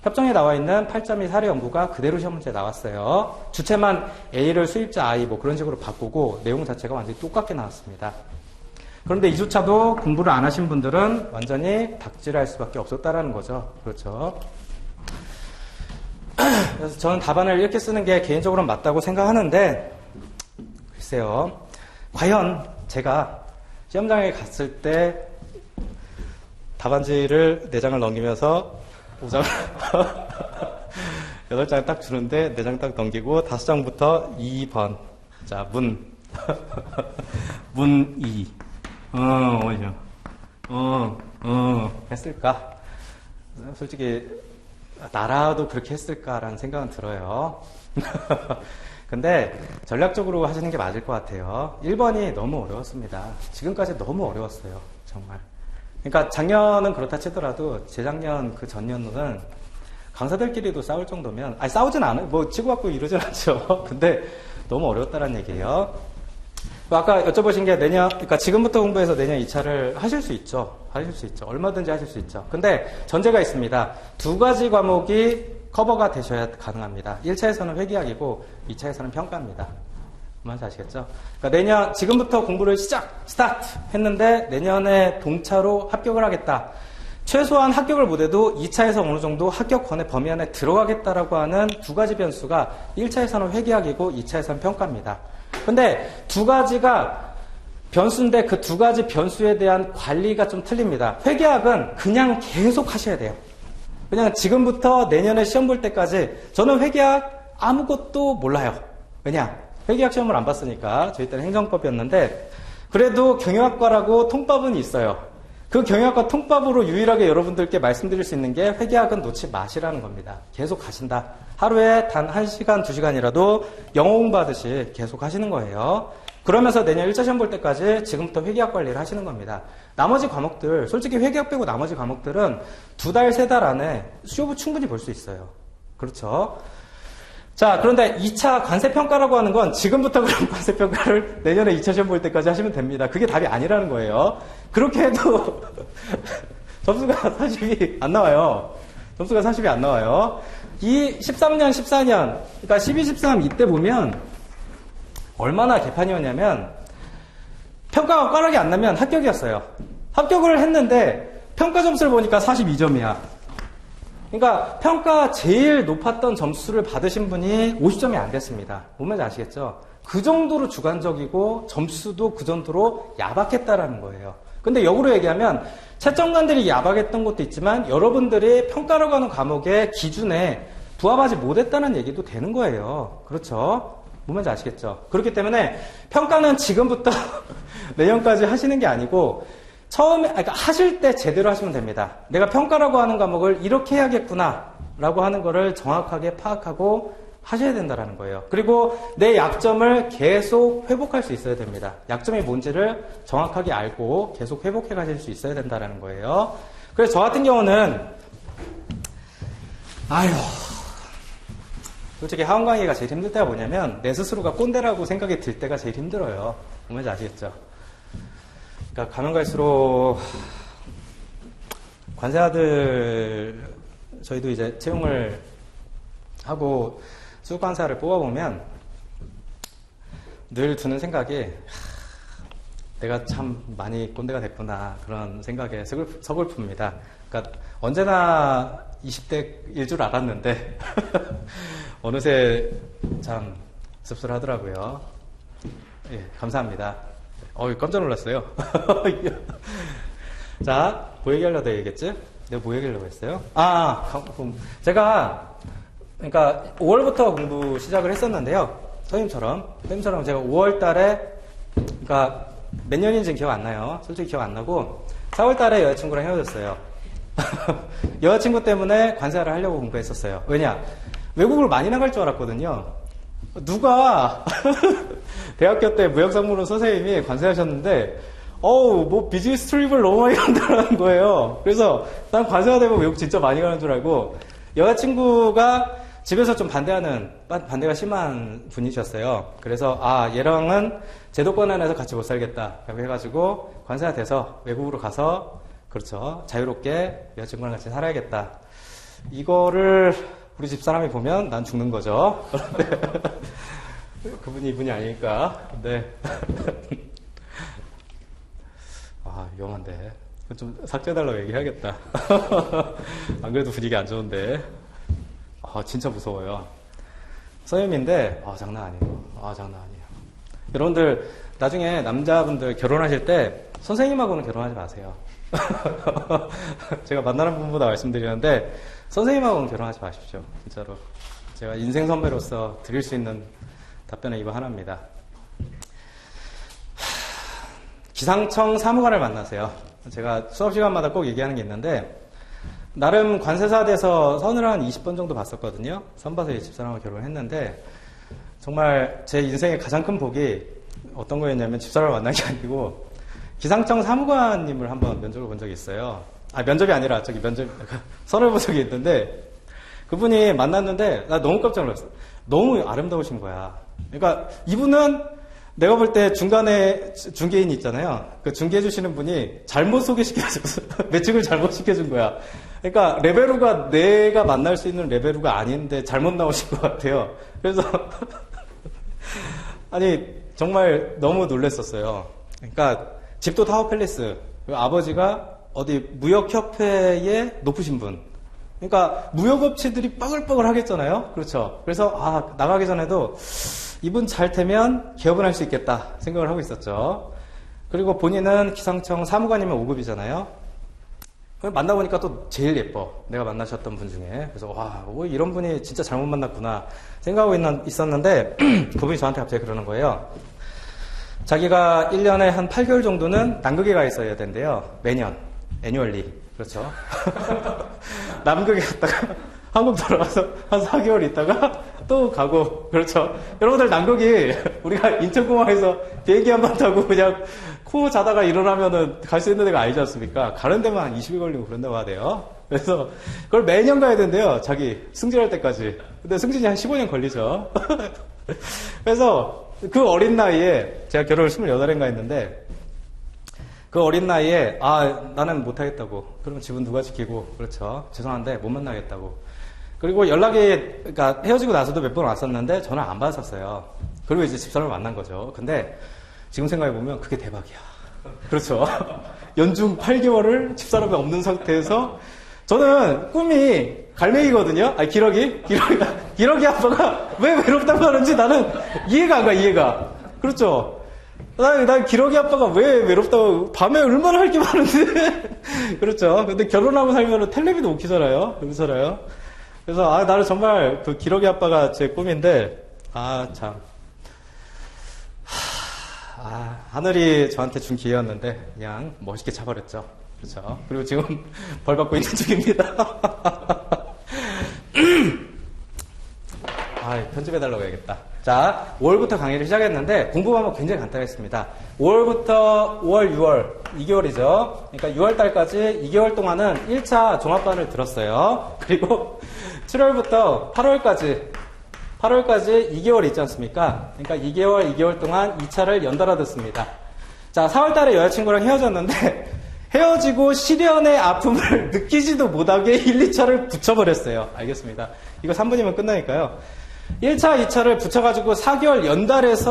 협정에 나와 있는 8.2 사례 연구가 그대로 시험 문제에 나왔어요. 주체만 A를 수입자 I 뭐 그런 식으로 바꾸고 내용 자체가 완전히 똑같게 나왔습니다. 그런데 이조차도 공부를 안 하신 분들은 완전히 닥질할 수밖에 없었다라는 거죠. 그렇죠. 그래서 저는 답안을 이렇게 쓰는 게 개인적으로는 맞다고 생각하는데 글쎄요. 과연 제가 시험장에 갔을 때 답안지를 4장을 넘기면서 5장 8장 딱 주는데 4장 딱 넘기고 5장부터 2번 자 문 2 했을까? 솔직히 나라도 그렇게 했을까라는 생각은 들어요. 근데 전략적으로 하시는 게 맞을 것 같아요. 1번이 너무 어려웠습니다. 지금까지 너무 어려웠어요. 정말. 그러니까 작년은 그렇다 치더라도 재작년 그 전년은 강사들끼리도 싸울 정도면 싸우진 않아요. 뭐 치고받고 이러진 않죠. 근데 너무 어려웠다는 얘기예요. 아까 여쭤보신 게 그러니까 지금부터 공부해서 내년 2차를 하실 수 있죠. 하실 수 있죠. 얼마든지 하실 수 있죠. 근데 전제가 있습니다. 2가지 과목이 커버가 되셔야 가능합니다. 1차에서는 회계학이고 2차에서는 평가입니다. 뭔지 아시겠죠? 그러니까 내년 지금부터 공부를 스타트 했는데 내년에 동차로 합격을 하겠다. 최소한 합격을 못해도 2차에서 어느 정도 합격권의 범위 안에 들어가겠다라고 하는 2가지 변수가 1차에서는 회계학이고 2차에서는 평가입니다. 근데 2가지가 변수인데 그 2가지 변수에 대한 관리가 좀 틀립니다. 회계학은 그냥 계속 하셔야 돼요. 그냥 지금부터 내년에 시험 볼 때까지 저는 회계학 아무것도 몰라요. 왜냐? 회계학 시험을 안 봤으니까 저희 때는 행정법이었는데 그래도 경영학과라고 통밥은 있어요. 그 경영학과 통밥으로 유일하게 여러분들께 말씀드릴 수 있는 게 회계학은 놓지 마시라는 겁니다. 계속 가신다. 하루에 단 1시간, 2시간이라도 영어 공부하듯이 계속 하시는 거예요. 그러면서 내년 1차 시험 볼 때까지 지금부터 회계학 관리를 하시는 겁니다. 나머지 과목들, 솔직히 회계학 빼고 나머지 과목들은 2달, 3달 안에 시험을 충분히 볼 수 있어요. 그렇죠? 자, 그런데 2차 관세평가라고 하는 건 지금부터 그런 관세평가를 내년에 2차 시험 볼 때까지 하시면 됩니다. 그게 답이 아니라는 거예요. 그렇게 해도 점수가 40이 안 나와요. 점수가 40이 안 나와요. 이 13년, 14년, 그러니까 12, 13 이때 보면 얼마나 개판이었냐면 평가가 꽈락이 안 나면 합격이었어요. 합격을 했는데 평가 점수를 보니까 42점이야. 그러니까 평가 제일 높았던 점수를 받으신 분이 50점이 안 됐습니다. 뭔 말인지 아시겠죠? 그 정도로 주관적이고 점수도 그 정도로 야박했다라는 거예요. 근데 역으로 얘기하면 채점관들이 야박했던 것도 있지만 여러분들이 평가라고 하는 과목의 기준에 부합하지 못했다는 얘기도 되는 거예요. 그렇죠? 뭔 말인지 아시겠죠? 그렇기 때문에 평가는 지금부터 내년까지 하시는 게 아니고 처음에, 그러니까 하실 때 제대로 하시면 됩니다. 내가 평가라고 하는 과목을 이렇게 해야겠구나 라고 하는 거를 정확하게 파악하고 하셔야 된다는 거예요. 그리고 내 약점을 계속 회복할 수 있어야 됩니다. 약점이 뭔지를 정확하게 알고 계속 회복해 가실 수 있어야 된다는 거예요. 그래서 저 같은 경우는 아휴. 솔직히 학원 강의가 제일 힘들 때가 뭐냐면 내 스스로가 꼰대라고 생각이 들 때가 제일 힘들어요. 뭔지 아시겠죠? 그러니까 가면 갈수록 관세아들 저희도 이제 채용을 하고 수관사를 뽑아보면 늘 드는 생각이 내가 참 많이 꼰대가 됐구나 그런 생각에 서글픕니다. 그러니까 언제나 20대일 줄 알았는데 어느새 참 씁쓸하더라고요. 예, 감사합니다. 깜짝 놀랐어요. 자, 뭐 얘기하려다 얘기했지? 내가 뭐 얘기하려고 했어요? 제가 그러니까 5월부터 공부 시작을 했었는데요. 선생님처럼 제가 5월 달에 그러니까 몇 년인지는 기억 안 나요. 솔직히 기억 안 나고 4월 달에 여자친구랑 헤어졌어요. 여자친구 때문에 관세아를 하려고 공부했었어요. 왜냐? 외국을 많이 나갈 줄 알았거든요. 누가 대학교 때 무역상무로 선생님이 관세하셨는데 뭐 비즈니스 트립을 너무 많이 간다는 거예요. 그래서 난 관세가 되면 외국 진짜 많이 가는 줄 알고 여자친구가 집에서 좀 반대가 심한 분이셨어요. 그래서 얘랑은 제도권 안에서 같이 못 살겠다 라고 해가지고 관세가 돼서 외국으로 가서 그렇죠. 자유롭게 여자친구랑 같이 살아야겠다. 이거를 우리 집사람이 보면 난 죽는 거죠. 그분이 이분이 아니니까. 네. 위험한데. 좀 삭제해달라고 얘기해야겠다. 안 그래도 분위기 안 좋은데. 진짜 무서워요. 선생님인데, 장난 아니에요. 장난 아니에요. 여러분들, 나중에 남자분들 결혼하실 때, 선생님하고는 결혼하지 마세요. 제가 만나는 분보다 말씀드리는데, 선생님하고는 결혼하지 마십시오. 진짜로. 제가 인생 선배로서 드릴 수 있는 답변은 이거 하나입니다. 기상청 사무관을 만나세요. 제가 수업 시간마다 꼭 얘기하는 게 있는데, 나름 관세사 돼서 선을 한 20번 정도 봤었거든요. 선 봐서 이 집사람하고 결혼했는데, 정말 제 인생의 가장 큰 복이 어떤 거였냐면 집사람을 만난 게 아니고, 기상청 사무관님을 한번 면접을 본 적이 있어요. 면접이 아니라 선을 본 적이 있는데, 그분이 만났는데, 나 너무 깜짝 놀랐어. 너무 아름다우신 거야. 그러니까 이분은 내가 볼 때 중간에 중개인 있잖아요. 그 중개해주시는 분이 잘못 소개시켜줘서 매칭을 잘못 시켜준 거야. 그러니까 레베루가 내가 만날 수 있는 레베루가 아닌데 잘못 나오신 것 같아요. 그래서 아니 정말 너무 놀랐었어요. 그러니까 집도 타워팰리스, 아버지가 어디 무역협회의 높으신 분. 그러니까 무역업체들이 빠글빠글 하겠잖아요. 그렇죠. 그래서 나가기 전에도 이분 잘 되면 개업을 할 수 있겠다 생각을 하고 있었죠. 그리고 본인은 기상청 사무관이면 5급이잖아요. 만나보니까 또 제일 예뻐. 내가 만나셨던 분 중에. 그래서 이런 분이 진짜 잘못 만났구나 생각하고 있었는데 그분이 저한테 갑자기 그러는 거예요. 자기가 1년에 한 8개월 정도는 남극에 가 있어야 된대요. 매년. 애뉴얼리. 그렇죠. 남극에 갔다가 한국 돌아와서 한 4개월 있다가 또 가고. 그렇죠. 여러분들 남극이 우리가 인천공항에서 비행기 한 번 타고 그냥 코 자다가 일어나면은 갈 수 있는 데가 아니지 않습니까? 가는 데만 한 20일 걸리고 그런다고 하대요. 그래서 그걸 매년 가야 된대요. 자기 승진할 때까지. 근데 승진이 한 15년 걸리죠. 그래서 그 어린 나이에 제가 결혼을 28인가 했는데 그 어린 나이에 나는 못하겠다고. 그러면 집은 누가 지키고. 그렇죠. 죄송한데 못 만나겠다고. 그리고 그러니까 헤어지고 나서도 몇 번 왔었는데 전화 안 받았었어요. 그리고 이제 집사람을 만난 거죠. 근데 지금 생각해보면 그게 대박이야. 그렇죠. 연중 8개월을 집사람이 없는 상태에서 저는 꿈이 갈매기거든요. 기러기 아빠가 왜 외롭다고 하는지 나는 이해가 안 가, 이해가. 그렇죠. 난 기러기 아빠가 왜 외롭다고, 밤에 얼마나 할 게 많은데. 그렇죠. 근데 결혼하고 살면 텔레비도 못 키잖아요. 그렇잖아요. 그래서, 나는 정말 그 기러기 아빠가 제 꿈인데, 참. 하늘이 저한테 준 기회였는데, 그냥 멋있게 차버렸죠. 그렇죠. 그리고 지금 벌 받고 있는 중입니다. 편집해달라고 해야겠다. 자, 5월부터 강의를 시작했는데 공부 방법 굉장히 간단했습니다. 5월부터 5월, 6월, 2개월이죠. 그러니까 6월 달까지 2개월 동안은 1차 종합반을 들었어요. 그리고 7월부터 8월까지 2개월 있지 않습니까? 그러니까 2개월 동안 2차를 연달아 듣습니다. 자, 4월 달에 여자친구랑 헤어졌는데 헤어지고 시련의 아픔을 느끼지도 못하게 1, 2차를 붙여버렸어요. 알겠습니다. 이거 3분이면 끝나니까요. 1차, 2차를 붙여가지고 4개월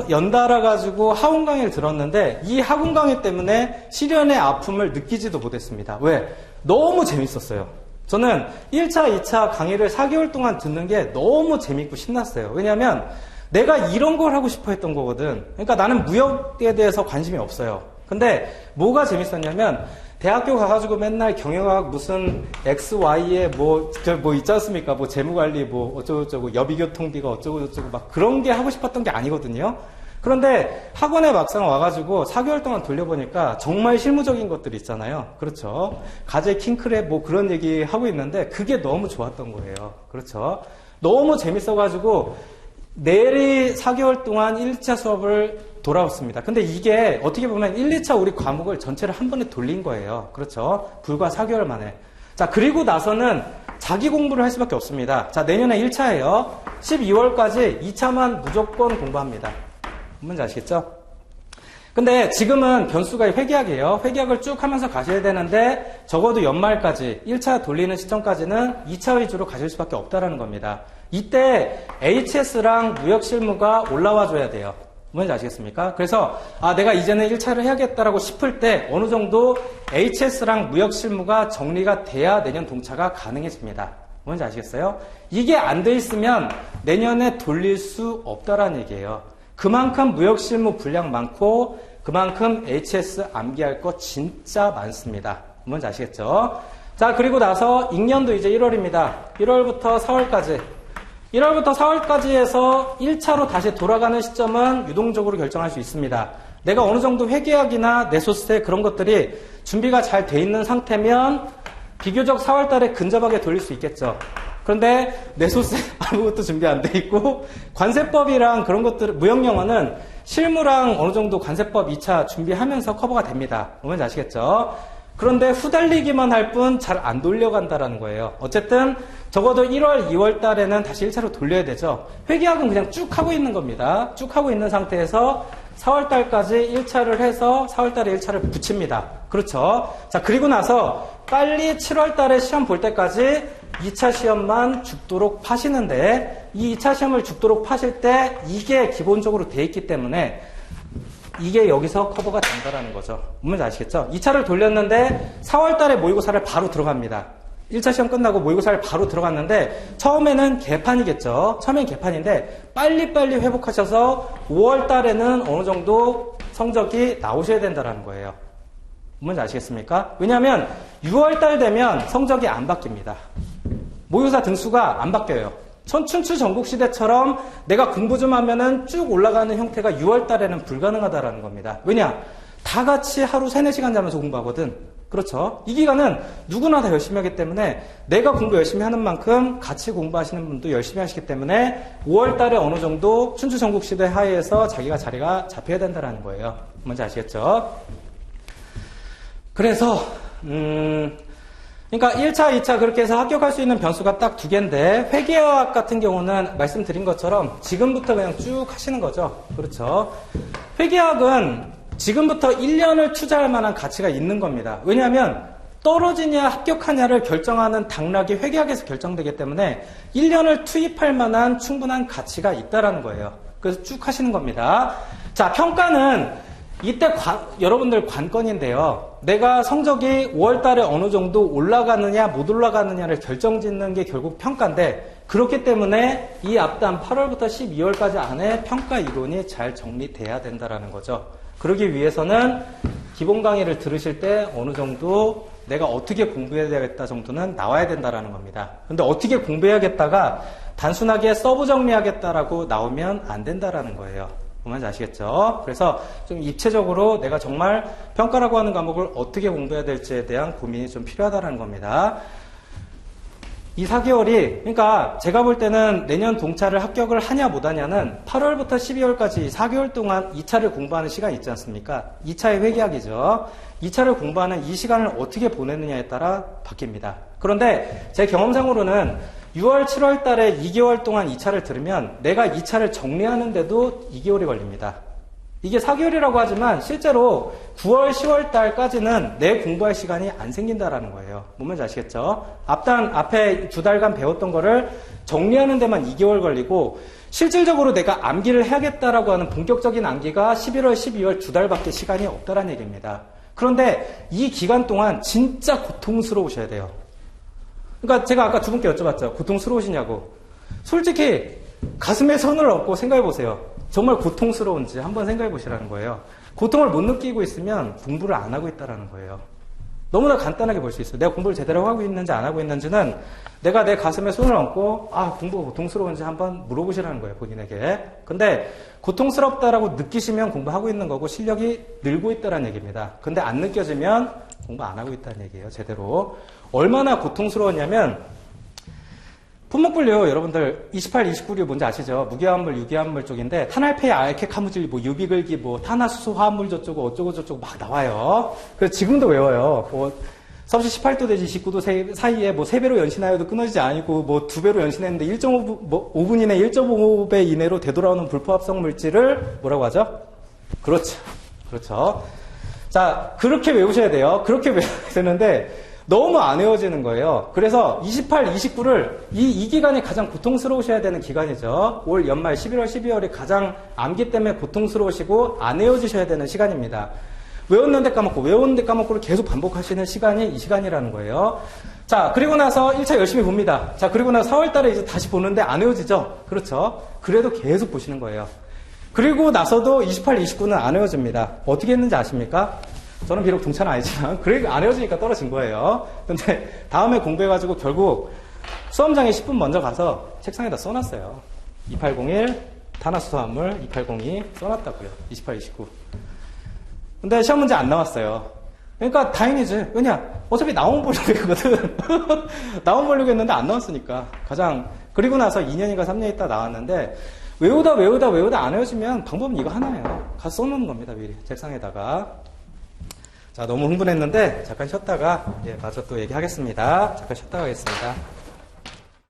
연달아가지고 학원 강의를 들었는데 이 학원 강의 때문에 시련의 아픔을 느끼지도 못했습니다. 왜? 너무 재밌었어요. 저는 1차, 2차 강의를 4개월 동안 듣는 게 너무 재밌고 신났어요. 왜냐하면 내가 이런 걸 하고 싶어 했던 거거든. 그러니까 나는 무역에 대해서 관심이 없어요. 근데 뭐가 재밌었냐면 대학교 가가지고 맨날 경영학 무슨 XY에 뭐 있지 않습니까? 뭐 재무관리 뭐 어쩌고저쩌고 여비교통비가 어쩌고저쩌고 막 그런 게 하고 싶었던 게 아니거든요. 그런데 학원에 막상 와가지고 4개월 동안 돌려보니까 정말 실무적인 것들 있잖아요. 그렇죠. 가제 킹크랩 뭐 그런 얘기 하고 있는데 그게 너무 좋았던 거예요. 그렇죠. 너무 재밌어가지고 내리 4개월 동안 1차 수업을 돌아왔습니다. 근데 이게 어떻게 보면 1, 2차 우리 과목을 전체를 한 번에 돌린 거예요. 그렇죠. 불과 4개월 만에. 자, 그리고 나서는 자기 공부를 할 수밖에 없습니다. 자, 내년에 1차예요. 12월까지 2차만 무조건 공부합니다. 뭔지 아시겠죠? 근데 지금은 변수가 회계학이에요. 회계학을 쭉 하면서 가셔야 되는데 적어도 연말까지 1차 돌리는 시점까지는 2차 위주로 가실 수밖에 없다는 겁니다. 이때 HS랑 무역실무가 올라와 줘야 돼요. 뭔지 아시겠습니까? 그래서 내가 이제는 1차를 해야겠다라고 싶을 때 어느 정도 HS랑 무역실무가 정리가 돼야 내년 동차가 가능해집니다. 뭔지 아시겠어요? 이게 안 돼 있으면 내년에 돌릴 수 없다라는 얘기예요. 그만큼 무역실무 분량 많고 그만큼 HS 암기할 거 진짜 많습니다. 뭔지 아시겠죠? 자, 그리고 나서 익년도 이제 1월입니다. 1월부터 4월까지 1월부터 4월까지에서 1차로 다시 돌아가는 시점은 유동적으로 결정할 수 있습니다. 내가 어느 정도 회계학이나 내소세 그런 것들이 준비가 잘 돼 있는 상태면 비교적 4월 달에 근접하게 돌릴 수 있겠죠. 그런데 내소세 아무것도 준비 안 돼 있고 관세법이랑 그런 것들, 무역영어는 실무랑 어느 정도 관세법 2차 준비하면서 커버가 됩니다. 뭔지 아시겠죠? 그런데 후달리기만 할 뿐 잘 안 돌려간다라는 거예요. 어쨌든 적어도 1월, 2월 달에는 다시 1차로 돌려야 되죠. 회계학은 그냥 쭉 하고 있는 겁니다. 쭉 하고 있는 상태에서 4월 달까지 1차를 해서 4월 달에 1차를 붙입니다. 그렇죠. 자, 그리고 나서 빨리 7월 달에 시험 볼 때까지 2차 시험만 죽도록 파시는데 이 2차 시험을 죽도록 파실 때 이게 기본적으로 돼 있기 때문에 이게 여기서 커버가 된다라는 거죠. 뭔지 아시겠죠? 2차를 돌렸는데 4월 달에 모의고사를 바로 들어갑니다. 1차 시험 끝나고 모의고사를 바로 들어갔는데 처음에는 개판이겠죠. 처음엔 개판인데 빨리빨리 회복하셔서 5월 달에는 어느 정도 성적이 나오셔야 된다라는 거예요. 뭔지 아시겠습니까? 왜냐하면 6월 달 되면 성적이 안 바뀝니다. 모의고사 등수가 안 바뀌어요. 춘추 전국시대처럼 내가 공부 좀 하면은 쭉 올라가는 형태가 6월 달에는 불가능하다라는 겁니다. 왜냐? 다 같이 하루 3, 4시간 자면서 공부하거든. 그렇죠? 이 기간은 누구나 다 열심히 하기 때문에 내가 공부 열심히 하는 만큼 같이 공부하시는 분도 열심히 하시기 때문에 5월 달에 어느 정도 춘추 전국시대 하에서 자기가 자리가 잡혀야 된다는 거예요. 뭔지 아시겠죠? 그래서 그러니까 1차, 2차 그렇게 해서 합격할 수 있는 변수가 딱 2개인데 회계학 같은 경우는 말씀드린 것처럼 지금부터 그냥 쭉 하시는 거죠. 그렇죠. 회계학은 지금부터 1년을 투자할 만한 가치가 있는 겁니다. 왜냐하면 떨어지냐 합격하냐를 결정하는 당락이 회계학에서 결정되기 때문에 1년을 투입할 만한 충분한 가치가 있다라는 거예요. 그래서 쭉 하시는 겁니다. 자, 평가는 이때 여러분들 관건인데요. 내가 성적이 5월 달에 어느 정도 올라가느냐 못 올라가느냐를 결정짓는 게 결국 평가인데 그렇기 때문에 이 앞단 8월부터 12월까지 안에 평가 이론이 잘 정리돼야 된다라는 거죠. 그러기 위해서는 기본 강의를 들으실 때 어느 정도 내가 어떻게 공부해야 되겠다 정도는 나와야 된다라는 겁니다. 근데 어떻게 공부해야겠다가 단순하게 서브 정리하겠다라고 나오면 안 된다라는 거예요. 뭔지 아시겠죠? 그래서 좀 입체적으로 내가 정말 평가라고 하는 과목을 어떻게 공부해야 될지에 대한 고민이 좀 필요하다는 겁니다. 이 4개월이, 그러니까 제가 볼 때는 내년 동차를 합격을 하냐 못하냐는 8월부터 12월까지 4개월 동안 2차를 공부하는 시간이 있지 않습니까? 2차의 회계학이죠. 2차를 공부하는 이 시간을 어떻게 보내느냐에 따라 바뀝니다. 그런데 제 경험상으로는 6월, 7월 달에 2개월 동안 2차를 들으면 내가 2차를 정리하는데도 2개월이 걸립니다. 이게 4개월이라고 하지만 실제로 9월, 10월 달까지는 내 공부할 시간이 안 생긴다라는 거예요. 뭔지 아시겠죠? 앞에 2달간 배웠던 거를 정리하는 데만 2개월 걸리고 실질적으로 내가 암기를 해야겠다라고 하는 본격적인 암기가 11월, 12월 2달밖에 시간이 없다라는 얘기입니다. 그런데 이 기간 동안 진짜 고통스러우셔야 돼요. 그러니까 제가 아까 두 분께 여쭤봤죠. 고통스러우시냐고. 솔직히 가슴에 손을 얹고 생각해 보세요. 정말 고통스러운지 한번 생각해 보시라는 거예요. 고통을 못 느끼고 있으면 공부를 안 하고 있다는 거예요. 너무나 간단하게 볼 수 있어요. 내가 공부를 제대로 하고 있는지 안 하고 있는지는 내가 내 가슴에 손을 얹고 공부가 고통스러운지 한번 물어보시라는 거예요. 본인에게. 근데 고통스럽다라고 느끼시면 공부하고 있는 거고 실력이 늘고 있다는 얘기입니다. 근데 안 느껴지면 공부 안 하고 있다는 얘기예요. 제대로. 얼마나 고통스러웠냐면 품목분류 여러분들 28, 29류 뭔지 아시죠? 무기화합물, 유기화합물 쪽인데 탄알페이, 알케카무질, 유비글기, 탄화수소 화합물 저쩌고 어쩌고 저쩌고 막 나와요. 그래서 지금도 외워요. 섭씨 18도 내지 29도 사이에 3배로 연신하여도 끊어지지 않고 2배로 연신했는데 5분 이내 1.5배 이내로 되돌아오는 불포합성 물질을 뭐라고 하죠? 그렇죠. 자, 그렇게 외우셔야 돼요. 그렇게 외워야 되는데 너무 안 외워지는 거예요. 그래서 28, 29를 이 기간이 가장 고통스러우셔야 되는 기간이죠. 올 연말 11월, 12월이 가장 암기 때문에 고통스러우시고 안 외워지셔야 되는 시간입니다. 외웠는데 까먹고 외웠는데 까먹고를 계속 반복하시는 시간이 이 시간이라는 거예요. 자, 그리고 나서 1차 열심히 봅니다. 자, 그리고 나서 4월 달에 이제 다시 보는데 안 외워지죠? 그렇죠. 그래도 계속 보시는 거예요. 그리고 나서도 28, 29는 안 외워집니다. 어떻게 했는지 아십니까? 저는 비록 동차는 아니지만 그래 안 외워지니까 떨어진 거예요. 근데 다음에 공부해가지고 결국 수험장에 10분 먼저 가서 책상에다 써놨어요. 2801 탄화수소화합물 2802 써놨다고요. 28, 29. 근데 시험 문제 안 나왔어요. 그러니까 다행이지. 왜냐? 어차피 나온 보려고 했거든. 나온 보려고 했는데 안 나왔으니까. 그리고 나서 2년인가 3년 있다 나왔는데 외우다 안 외워지면 방법은 이거 하나예요. 가서 써놓는 겁니다. 미리 책상에다가. 자, 너무 흥분했는데 잠깐 쉬었다가 마저 또 얘기하겠습니다. 잠깐 쉬었다가 하겠습니다.